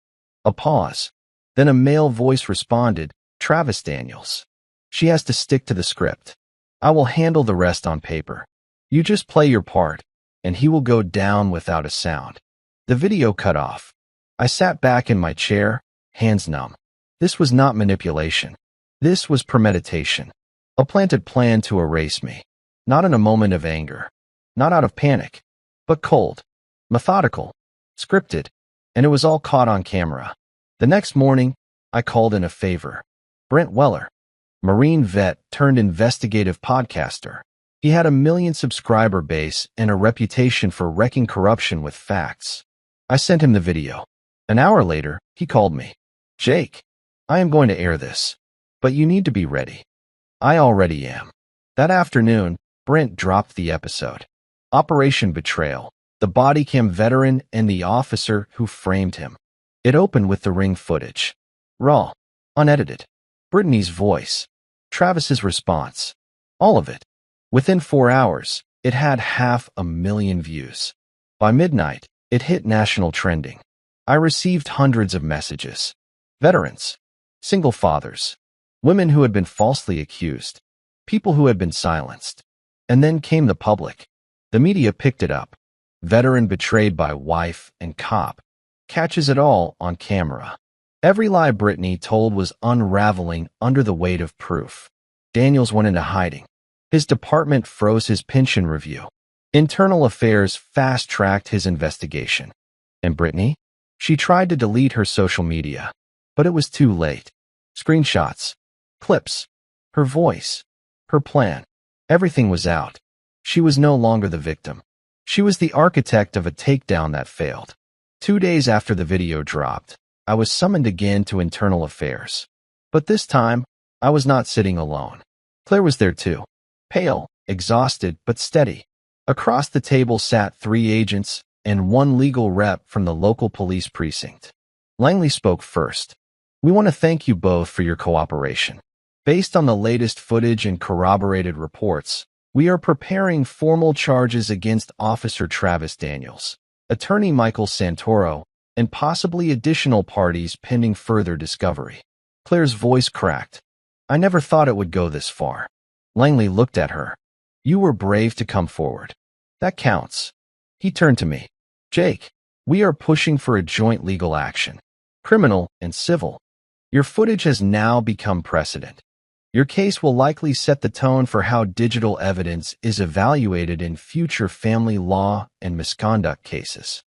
A pause. Then a male voice responded, "Travis Daniels." She has to stick to the script. I will handle the rest on paper. You just play your part, and he will go down without a sound. The video cut off. I sat back in my chair, hands numb. This was not manipulation. This was premeditation. A planted plan to erase me. Not in a moment of anger. Not out of panic. But cold. Methodical. Scripted. And it was all caught on camera. The next morning, I called in a favor. Brent Weller, Marine vet turned investigative podcaster. He had a 1 million subscriber base and a reputation for wrecking corruption with facts. I sent him the video. An hour later, he called me. "Jake, I am going to air this, but you need to be ready." I already am. That afternoon, Brent dropped the episode. Operation Betrayal, the body cam veteran and the officer who framed him. It opened with the Ring footage. Raw, unedited. Brittany's voice. Travis's response. All of it. Within 4 hours, it had 500,000 views. By midnight, it hit national trending. I received hundreds of messages. Veterans. Single fathers. Women who had been falsely accused. People who had been silenced. And then came the public. The media picked it up. Veteran betrayed by wife and cop. Catches it all on camera. Every lie Brittany told was unraveling under the weight of proof. Daniels went into hiding. His department froze his pension review. Internal Affairs fast-tracked his investigation. And Brittany? She tried to delete her social media, but it was too late. Screenshots, clips, her voice, her plan. Everything was out. She was no longer the victim. She was the architect of a takedown that failed. 2 days after the video dropped, I was summoned again to Internal Affairs. But this time, I was not sitting alone. Claire was there too. Pale, exhausted, but steady. Across the table sat 3 agents and 1 legal rep from the local police precinct. Langley spoke first. "We want to thank you both for your cooperation. Based on the latest footage and corroborated reports, we are preparing formal charges against Officer Travis Daniels, Attorney Michael Santoro, and possibly additional parties pending further discovery." Claire's voice cracked. "I never thought it would go this far." Langley looked at her. "You were brave to come forward. That counts." He turned to me. "Jake, we are pushing for a joint legal action, criminal and civil. Your footage has now become precedent. Your case will likely set the tone for how digital evidence is evaluated in future family law and misconduct cases."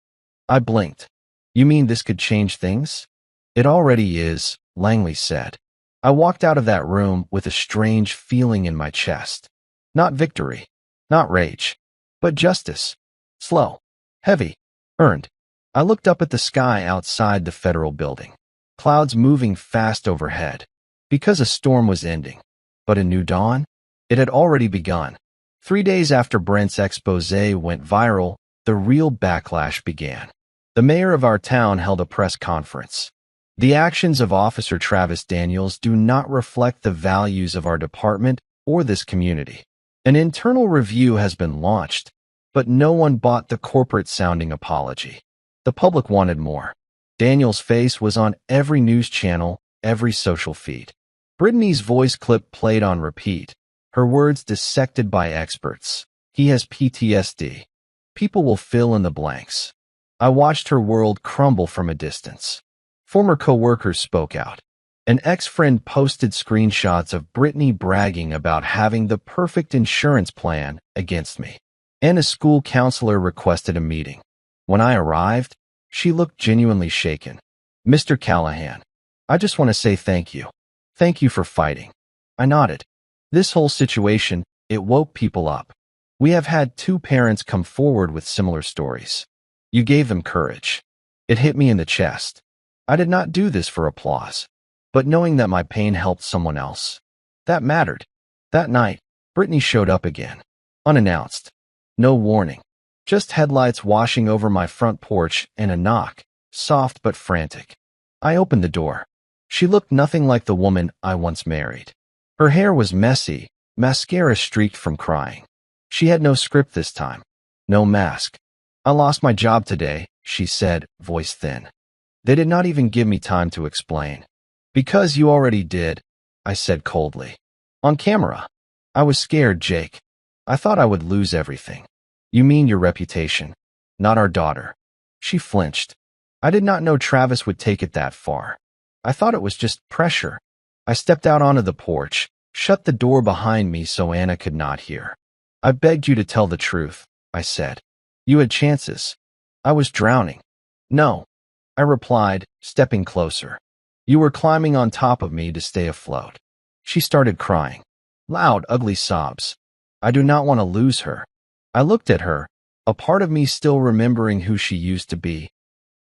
I blinked. "You mean this could change things?" "It already is," Langley said. I walked out of that room with a strange feeling in my chest. Not victory, not rage, but justice. Slow, heavy, earned. I looked up at the sky outside the federal building. Clouds moving fast overhead. Because a storm was ending. But a new dawn? It had already begun. 3 days after Brent's expose went viral, the real backlash began. The mayor of our town held a press conference. "The actions of Officer Travis Daniels do not reflect the values of our department or this community. An internal review has been launched, but no one bought the corporate-sounding apology. The public wanted more." Daniels' face was on every news channel, every social feed. Brittany's voice clip played on repeat, her words dissected by experts. "He has PTSD. People will fill in the blanks." I watched her world crumble from a distance. Former co-workers spoke out. An ex-friend posted screenshots of Brittany bragging about having the perfect insurance plan against me. And a school counselor requested a meeting. When I arrived, she looked genuinely shaken. "Mr. Callahan, I just want to say thank you. Thank you for fighting. I nodded. This whole situation, it woke people up. We have had 2 parents come forward with similar stories. You gave them courage. It hit me in the chest. I did not do this for applause, but knowing that my pain helped someone else, that mattered. That night, Brittany showed up again, unannounced. No warning. Just headlights washing over my front porch and a knock, soft but frantic. I opened the door. She looked nothing like the woman I once married. Her hair was messy, mascara streaked from crying. She had no script this time, no mask. I lost my job today, she said, voice thin. They did not even give me time to explain. Because you already did, I said coldly. On camera. I was scared, Jake. I thought I would lose everything. You mean your reputation, not our daughter. She flinched. I did not know Travis would take it that far. I thought it was just pressure. I stepped out onto the porch, shut the door behind me so Anna could not hear. I begged you to tell the truth, I said. You had chances. I was drowning. No, I replied, stepping closer. You were climbing on top of me to stay afloat. She started crying. Loud, ugly sobs. I do not want to lose her. I looked at her, a part of me still remembering who she used to be.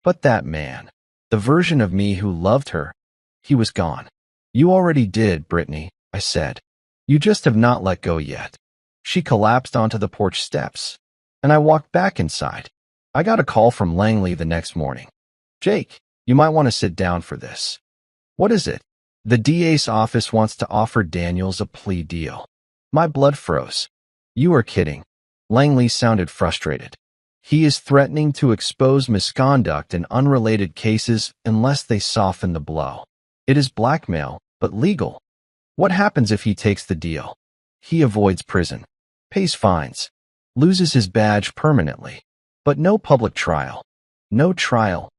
But that man, the version of me who loved her, he was gone. You already did, Brittany, I said. You just have not let go yet. She collapsed onto the porch steps, and I walked back inside. I got a call from Langley the next morning. Jake, you might want to sit down for this. What is it? The DA's office wants to offer Daniels a plea deal. My blood froze. You are kidding. Langley sounded frustrated. He is threatening to expose misconduct in unrelated cases unless they soften the blow. It is blackmail, but legal. What happens if he takes the deal? He avoids prison, pays fines, loses his badge permanently, but no public trial. No trial.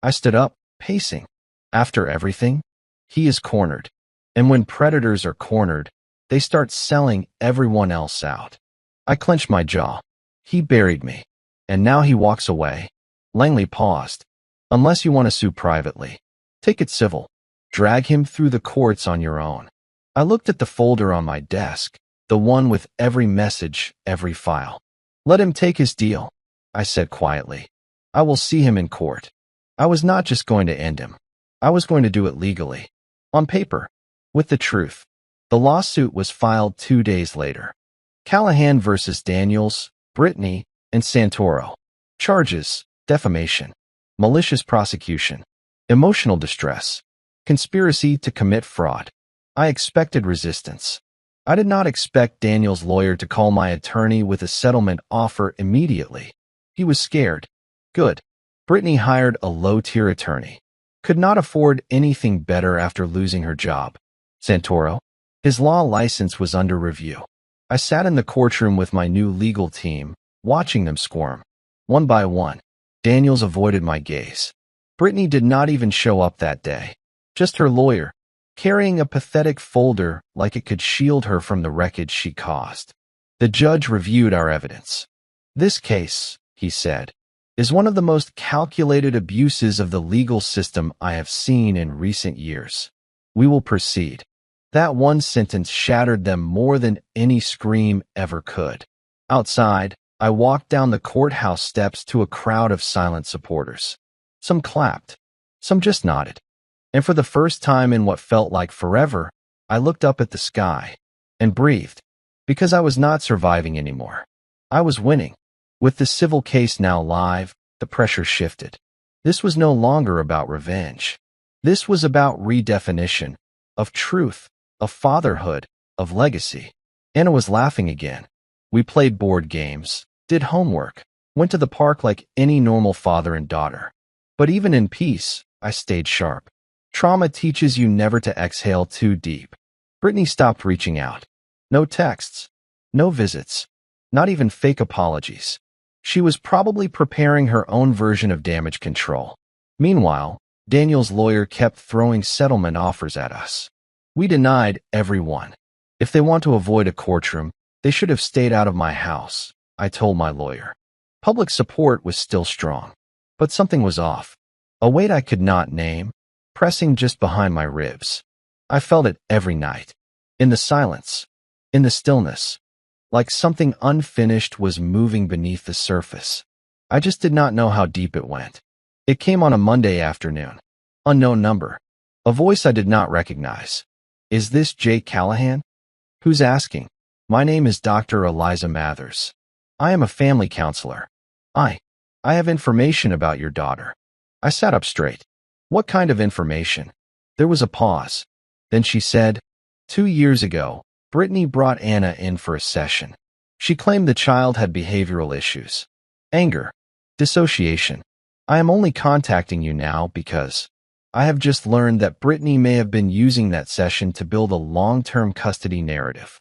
I stood up, pacing. After everything, he is cornered. And when predators are cornered, they start selling everyone else out. I clenched my jaw. He buried me. And now he walks away. Langley paused. Unless you want to sue privately, take it civil. Drag him through the courts on your own. I looked at the folder on my desk, the one with every message, every file. Let him take his deal, I said quietly. I will see him in court. I was not just going to end him. I was going to do it legally. On paper. With the truth. The lawsuit was filed 2 days later. Callahan versus Daniels, Brittany, and Santoro. Charges: defamation, malicious prosecution, emotional distress, conspiracy to commit fraud. I expected resistance. I did not expect Daniel's lawyer to call my attorney with a settlement offer immediately. He was scared. Good. Brittany hired a low-tier attorney. Could not afford anything better after losing her job. Santoro? His law license was under review. I sat in the courtroom with my new legal team, watching them squirm. One by one, Daniels avoided my gaze. Brittany did not even show up that day. Just her lawyer, carrying a pathetic folder like it could shield her from the wreckage she caused. The judge reviewed our evidence. This case, he said, is one of the most calculated abuses of the legal system I have seen in recent years. We will proceed. That one sentence shattered them more than any scream ever could. Outside, I walked down the courthouse steps to a crowd of silent supporters. Some clapped, some just nodded. And for the first time in what felt like forever, I looked up at the sky and breathed, because I was not surviving anymore. I was winning. With the civil case now live, the pressure shifted. This was no longer about revenge. This was about redefinition, of truth, of fatherhood, of legacy. Anna was laughing again. We played board games, did homework, went to the park like any normal father and daughter. But even in peace, I stayed sharp. Trauma teaches you never to exhale too deep. Brittany stopped reaching out. No texts, no visits, not even fake apologies. She was probably preparing her own version of damage control. Meanwhile, Daniel's lawyer kept throwing settlement offers at us. We denied every one. If they want to avoid a courtroom, they should have stayed out of my house, I told my lawyer. Public support was still strong, but something was off. A weight I could not name, pressing just behind my ribs. I felt it every night. In the silence, in the stillness, like something unfinished was moving beneath the surface. I just did not know how deep it went. It came on a Monday afternoon. Unknown number. A voice I did not recognize. Is this Jake Callahan? Who's asking? My name is Dr. Eliza Mathers. I am a family counselor. I have information about your daughter. I sat up straight. What kind of information? There was a pause. Then she said, 2 years ago, Brittany brought Anna in for a session. She claimed the child had behavioral issues. Anger. Dissociation. I am only contacting you now because I have just learned that Brittany may have been using that session to build a long-term custody narrative.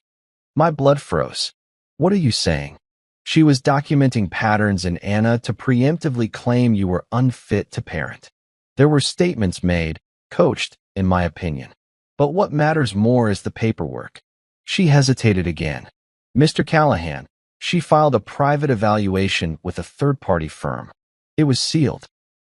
My blood froze. What are you saying? She was documenting patterns in Anna to preemptively claim you were unfit to parent. There were statements made, coached, in my opinion. But what matters more is the paperwork. She hesitated again. Mr. Callahan, she filed a private evaluation with a third-party firm. It was sealed.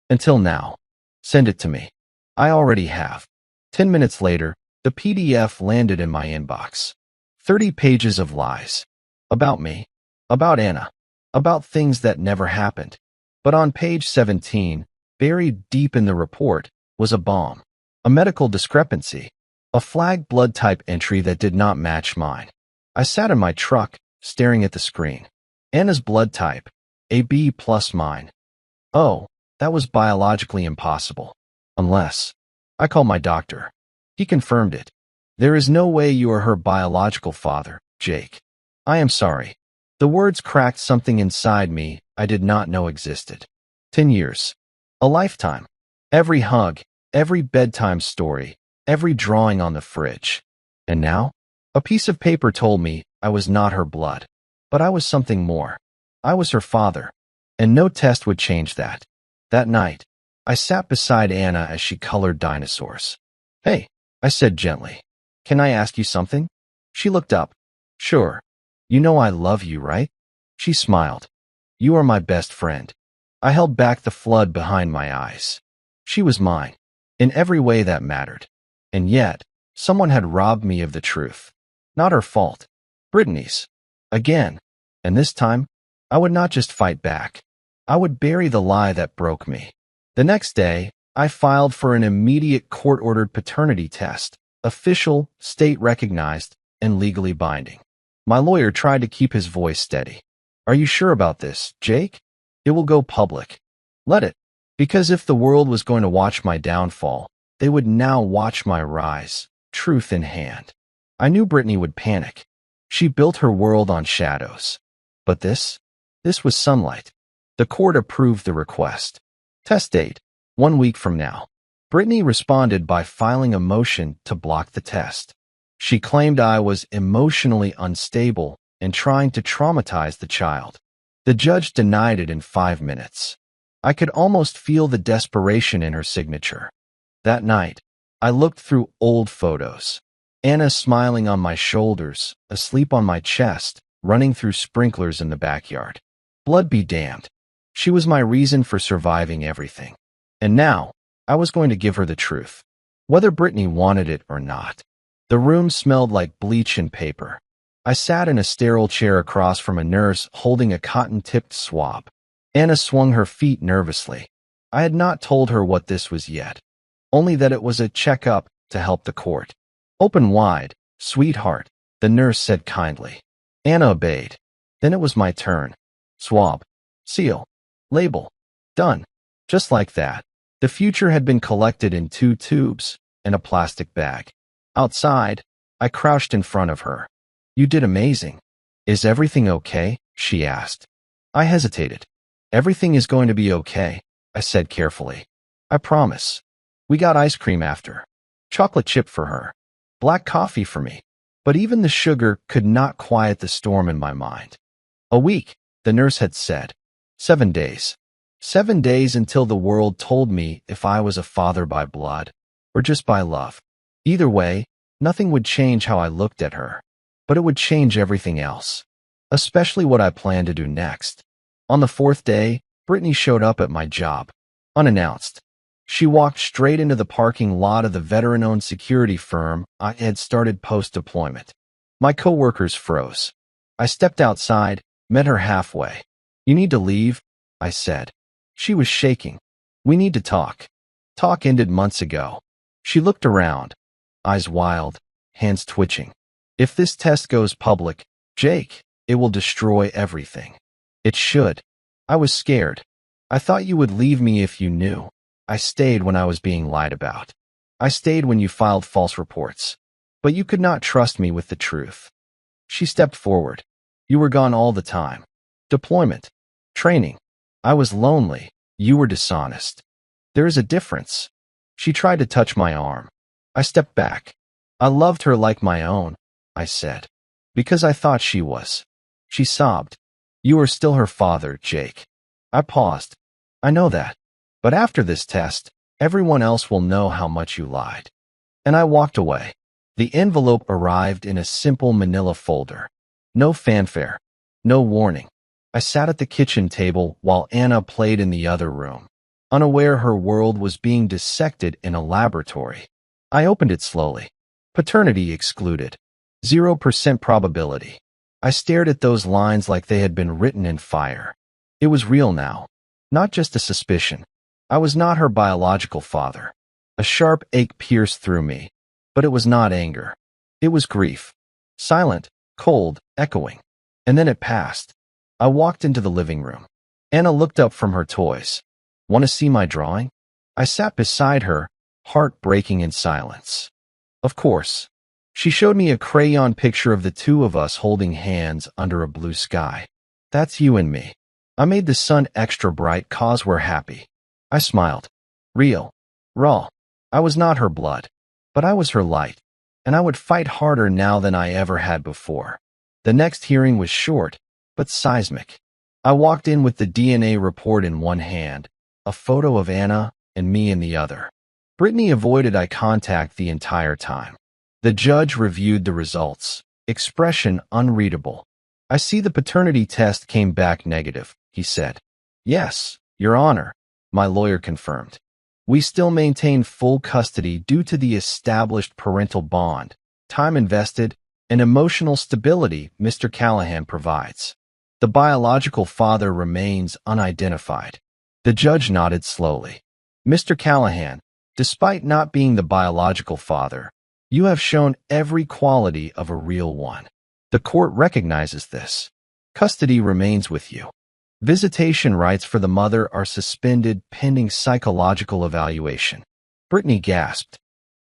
Until now. Send it to me. I already have. 10 minutes later, the PDF landed in my inbox. 30 pages of lies. About me. About Anna. About things that never happened. But on page 17, buried deep in the report, was a bomb. A medical discrepancy. A flagged blood type entry that did not match mine. I sat in my truck, staring at the screen. Anna's blood type. AB plus mine. Oh, that was biologically impossible. Unless. I called my doctor. He confirmed it. There is no way you are her biological father, Jake. I am sorry. The words cracked something inside me I did not know existed. 10 years. A lifetime. Every hug, every bedtime story, every drawing on the fridge. And now? A piece of paper told me I was not her blood. But I was something more. I was her father. And no test would change that. That night, I sat beside Anna as she colored dinosaurs. Hey, I said gently. Can I ask you something? She looked up. Sure. You know I love you, right? She smiled. You are my best friend. I held back the flood behind my eyes. She was mine. In every way that mattered. And yet, someone had robbed me of the truth. Not her fault. Brittany's. Again. And this time, I would not just fight back. I would bury the lie that broke me. The next day, I filed for an immediate court-ordered paternity test, official, state-recognized, and legally binding. My lawyer tried to keep his voice steady. Are you sure about this, Jake? It will go public. Let it. Because if the world was going to watch my downfall, they would now watch my rise, truth in hand. I knew Brittany would panic. She built her world on shadows. But this was sunlight. The court approved the request. Test date, 1 week from now. Brittany responded by filing a motion to block the test. She claimed I was emotionally unstable and trying to traumatize the child. The judge denied it in 5 minutes. I could almost feel the desperation in her signature. That night, I looked through old photos. Anna smiling on my shoulders, asleep on my chest, running through sprinklers in the backyard. Blood be damned. She was my reason for surviving everything. And now, I was going to give her the truth. Whether Brittany wanted it or not. The room smelled like bleach and paper. I sat in a sterile chair across from a nurse holding a cotton-tipped swab. Anna swung her feet nervously. I had not told her what this was yet. Only that it was a checkup to help the court. Open wide, sweetheart, the nurse said kindly. Anna obeyed. Then it was my turn. Swab. Seal. Label. Done. Just like that. The future had been collected in 2 tubes and a plastic bag. Outside, I crouched in front of her. You did amazing. Is everything okay? She asked. I hesitated. Everything is going to be okay, I said carefully. I promise. We got ice cream after. Chocolate chip for her. Black coffee for me. But even the sugar could not quiet the storm in my mind. A week, the nurse had said. 7 days. 7 days until the world told me if I was a father by blood or just by love. Either way, nothing would change how I looked at her, but it would change everything else, especially what I planned to do next. On the 4th day, Brittany showed up at my job, unannounced. She walked straight into the parking lot of the veteran-owned security firm I had started post-deployment. My coworkers froze. I stepped outside, met her halfway. "You need to leave," I said. She was shaking. "We need to talk." Talk ended months ago. She looked around, eyes wild, hands twitching. "If this test goes public, Jake, it will destroy everything." "It should." I was scared. "I thought you would leave me if you knew." "I stayed when I was being lied about. I stayed when you filed false reports. But you could not trust me with the truth." She stepped forward. "You were gone all the time. Deployment. Training. I was lonely. You were dishonest. There is a difference." She tried to touch my arm. I stepped back. "I loved her like my own," I said. "Because I thought she was." She sobbed. "You are still her father, Jake." I paused. "I know that. But after this test, everyone else will know how much you lied." And I walked away. The envelope arrived in a simple manila folder. No fanfare. No warning. I sat at the kitchen table while Anna played in the other room, unaware her world was being dissected in a laboratory. I opened it slowly. Paternity excluded. 0% probability. I stared at those lines like they had been written in fire. It was real now. Not just a suspicion. I was not her biological father. A sharp ache pierced through me. But it was not anger. It was grief. Silent, cold, echoing. And then it passed. I walked into the living room. Anna looked up from her toys. "Want to see my drawing?" I sat beside her, heart breaking in silence. "Of course." She showed me a crayon picture of the two of us holding hands under a blue sky. "That's you and me. I made the sun extra bright 'cause we're happy." I smiled. Real. Raw. I was not her blood. But I was her light. And I would fight harder now than I ever had before. The next hearing was short, but seismic. I walked in with the DNA report in one hand, a photo of Anna and me in the other. Brittany avoided eye contact the entire time. The judge reviewed the results, expression unreadable. "I see the paternity test came back negative," he said. "Yes, Your Honor," my lawyer confirmed. "We still maintain full custody due to the established parental bond, time invested, and emotional stability Mr. Callahan provides. The biological father remains unidentified." The judge nodded slowly. "Mr. Callahan, despite not being the biological father, you have shown every quality of a real one. The court recognizes this. Custody remains with you. Visitation rights for the mother are suspended pending psychological evaluation." Brittany gasped.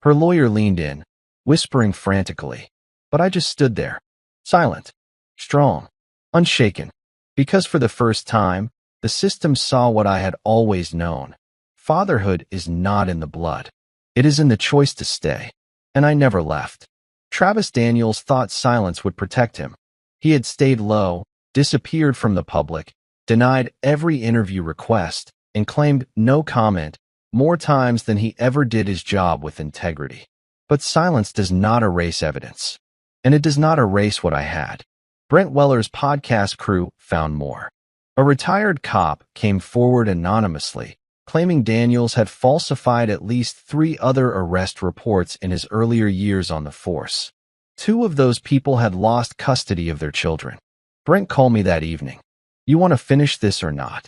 Her lawyer leaned in, whispering frantically. But I just stood there, silent, strong, unshaken. Because for the first time, the system saw what I had always known. Fatherhood is not in the blood. It is in the choice to stay. And I never left. Travis Daniels thought silence would protect him. He had stayed low, disappeared from the public, denied every interview request, and claimed no comment more times than he ever did his job with integrity. But silence does not erase evidence. And it does not erase what I had. Brent Weller's podcast crew found more. A retired cop came forward anonymously, claiming Daniels had falsified at least 3 other arrest reports in his earlier years on the force. 2 of those people had lost custody of their children. Brent called me that evening. "You want to finish this or not?"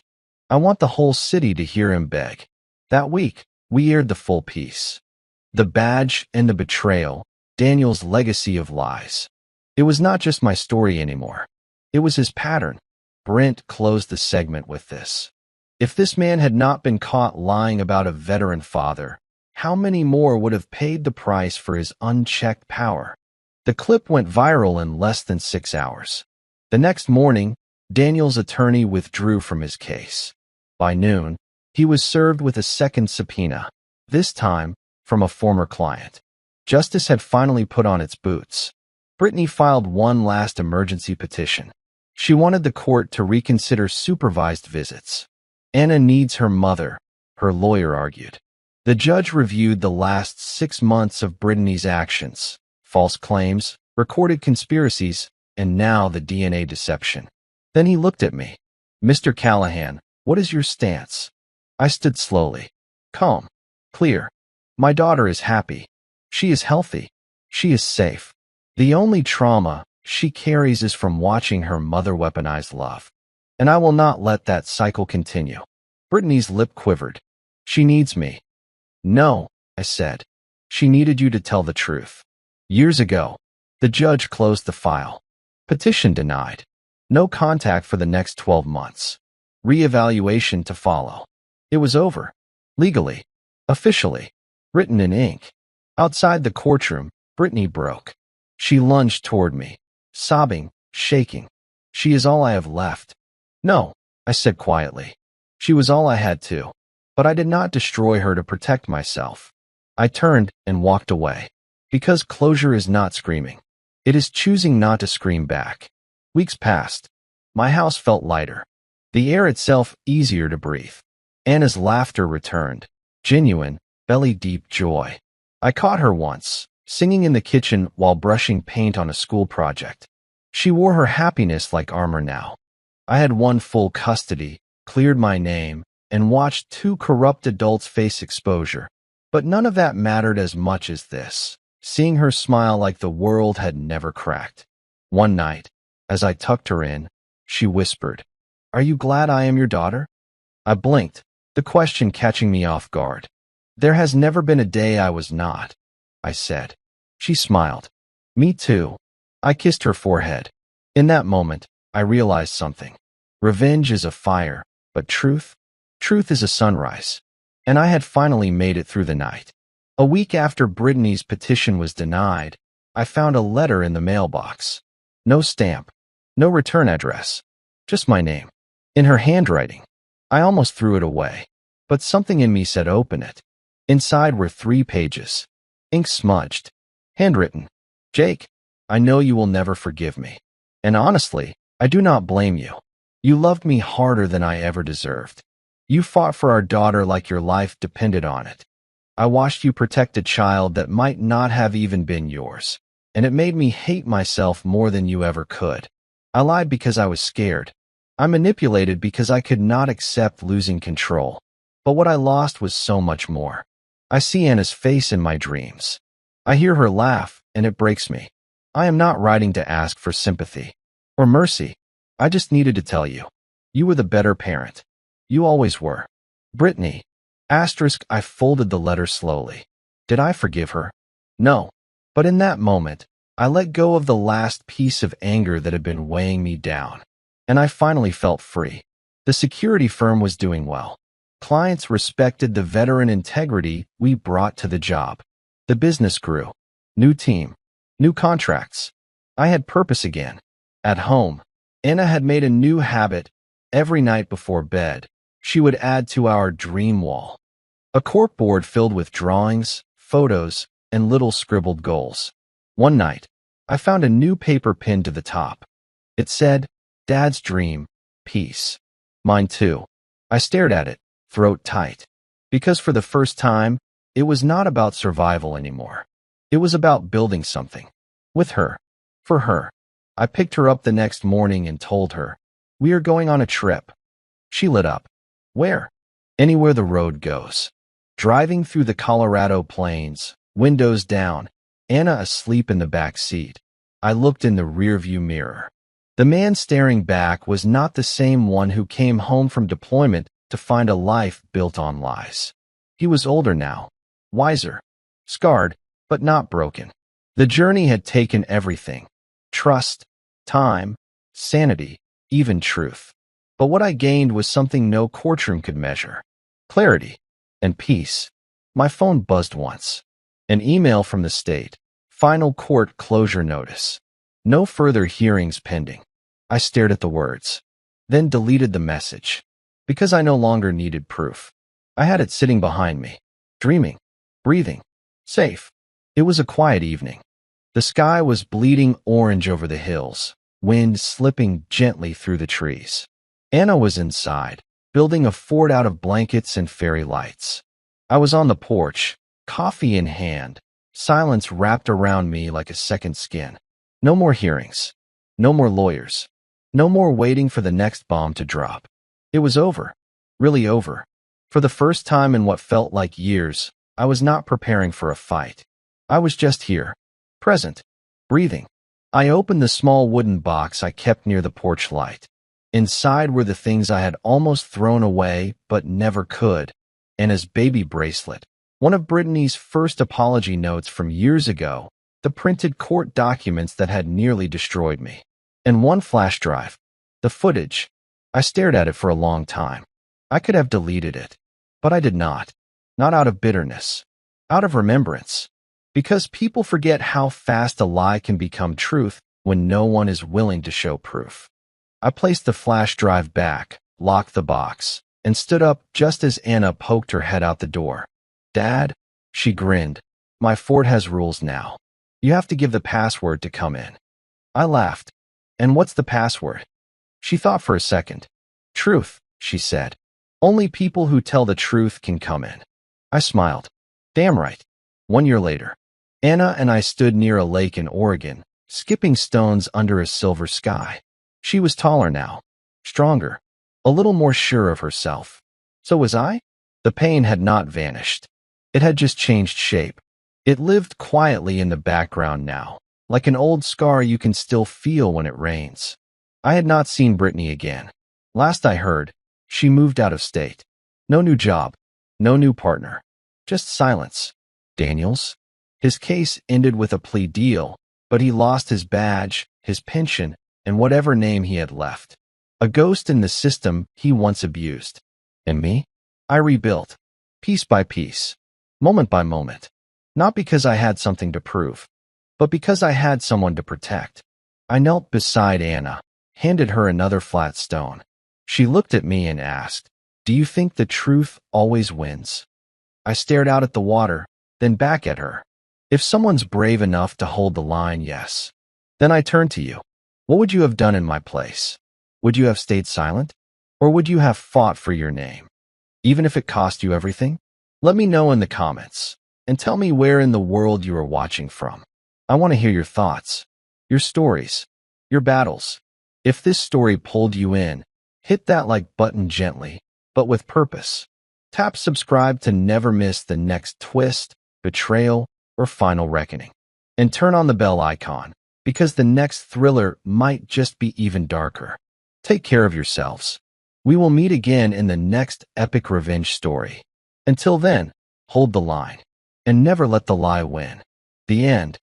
"I want the whole city to hear him beg." That week, we aired the full piece. The badge and the betrayal, Daniel's legacy of lies. It was not just my story anymore. It was his pattern. Brent closed the segment with this. If this man had not been caught lying about a veteran father, how many more would have paid the price for his unchecked power? The clip went viral in less than 6 hours. The next morning, Daniel's attorney withdrew from his case. By noon, he was served with a second subpoena, this time from a former client. Justice had finally put on its boots. Brittany filed one last emergency petition. She wanted the court to reconsider supervised visits. Anna needs her mother, her lawyer argued. The judge reviewed the last 6 months of Brittany's actions, false claims, recorded conspiracies, and now the DNA deception. Then he looked at me. "Mr. Callahan, what is your stance?" I stood slowly, calm. Clear. My daughter is happy. She is healthy. She is safe. The only trauma she carries is from watching her mother weaponize love. And I will not let that cycle continue. Brittany's lip quivered. She needs me. No, I said. She needed you to tell the truth. Years ago, the judge closed the file. Petition denied. No contact for the next 12 months. Reevaluation to follow. It was over. Legally. Officially. Written in ink. Outside the courtroom, Brittany broke. She lunged toward me, sobbing, shaking. She is all I have left. No, I said quietly. She was all I had too. But I did not destroy her to protect myself. I turned and walked away. Because closure is not screaming. It is choosing not to scream back. Weeks passed. My house felt lighter. The air itself easier to breathe. Anna's laughter returned. Genuine, belly-deep joy. I caught her once, singing in the kitchen while brushing paint on a school project. She wore her happiness like armor now. I had won full custody, cleared my name, and watched two corrupt adults face exposure. But none of that mattered as much as this, seeing her smile like the world had never cracked. One night, as I tucked her in, she whispered, "Are you glad I am your daughter?" I blinked, the question catching me off guard. "There has never been a day I was not," I said. She smiled. "Me too." I kissed her forehead. In that moment, I realized something. Revenge is a fire, but truth is a sunrise. And I had finally made it through the night. A week after Brittany's petition was denied, I found a letter in the mailbox. No stamp, no return address, just my name. In her handwriting. I almost threw it away, but something in me said open it. Inside were 3 pages. Ink smudged. Handwritten. "Jake, I know you will never forgive me. And honestly, I do not blame you. You loved me harder than I ever deserved. You fought for our daughter like your life depended on it. I watched you protect a child that might not have even been yours, and it made me hate myself more than you ever could. I lied because I was scared. I manipulated because I could not accept losing control. But what I lost was so much more. I see Anna's face in my dreams. I hear her laugh, and it breaks me. I am not writing to ask for sympathy or mercy. I just needed to tell you. You were the better parent. You always were. Brittany. I folded the letter slowly. Did I forgive her? No. But in that moment, I let go of the last piece of anger that had been weighing me down. And I finally felt free. The security firm was doing well. Clients respected the veteran integrity we brought to the job. The business grew. New team. New contracts. I had purpose again. At home, Anna had made a new habit. Every night before bed, she would add to our dream wall. A corkboard filled with drawings, photos, and little scribbled goals. One night, I found a new paper pinned to the top. It said, "Dad's dream, peace." Mine too. I stared at it, throat tight. Because for the first time, it was not about survival anymore. It was about building something. With her. For her. I picked her up the next morning and told her, "We are going on a trip." She lit up. "Where?" "Anywhere the road goes." Driving through the Colorado plains, windows down, Anna asleep in the back seat. I looked in the rearview mirror. The man staring back was not the same one who came home from deployment to find a life built on lies. He was older now, wiser, scarred, but not broken. The journey had taken everything. Trust, time, sanity, even truth. But what I gained was something no courtroom could measure. Clarity and peace. My phone buzzed once. An email from the state. Final court closure notice. No further hearings pending. I stared at the words, then deleted the message. Because I no longer needed proof. I had it sitting behind me, dreaming, breathing, safe. It was a quiet evening. The sky was bleeding orange over the hills, wind slipping gently through the trees. Anna was inside, building a fort out of blankets and fairy lights. I was on the porch, coffee in hand, silence wrapped around me like a second skin. No more hearings. No more lawyers. No more waiting for the next bomb to drop. It was over. Really over. For the first time in what felt like years, I was not preparing for a fight. I was just here, present, breathing. I opened the small wooden box I kept near the porch light. Inside were the things I had almost thrown away but never could. Anna's baby bracelet, one of Brittany's first apology notes from years ago, the printed court documents that had nearly destroyed me, and one flash drive. The footage. I stared at it for a long time. I could have deleted it, but I did not. Not out of bitterness, out of remembrance. Because people forget how fast a lie can become truth when no one is willing to show proof. I placed the flash drive back, locked the box, and stood up just as Anna poked her head out the door. "Dad," she grinned, "my fort has rules now. You have to give the password to come in." I laughed. "And what's the password?" She thought for a second. "Truth," she said. "Only people who tell the truth can come in." I smiled. "Damn right." 1 year later, Anna and I stood near a lake in Oregon, skipping stones under a silver sky. She was taller now, stronger, a little more sure of herself. So was I? The pain had not vanished. It had just changed shape. It lived quietly in the background now, like an old scar you can still feel when it rains. I had not seen Brittany again. Last I heard, she moved out of state. No new job, no new partner, just silence. Daniels? His case ended with a plea deal, but he lost his badge, his pension, and whatever name he had left. A ghost in the system he once abused. And me? I rebuilt, piece by piece, moment by moment. Not because I had something to prove, but because I had someone to protect. I knelt beside Anna, handed her another flat stone. She looked at me and asked, "Do you think the truth always wins?" I stared out at the water, then back at her. If someone's brave enough to hold the line, yes. Then I turned to you. What would you have done in my place? Would you have stayed silent? Or would you have fought for your name? Even if it cost you everything? Let me know in the comments, and tell me where in the world you are watching from. I want to hear your thoughts, your stories, your battles. If this story pulled you in, hit that like button gently, but with purpose. Tap subscribe to never miss the next twist, betrayal, or final reckoning. And turn on the bell icon, because the next thriller might just be even darker. Take care of yourselves. We will meet again in the next epic revenge story. Until then, hold the line, and never let the lie win. The end.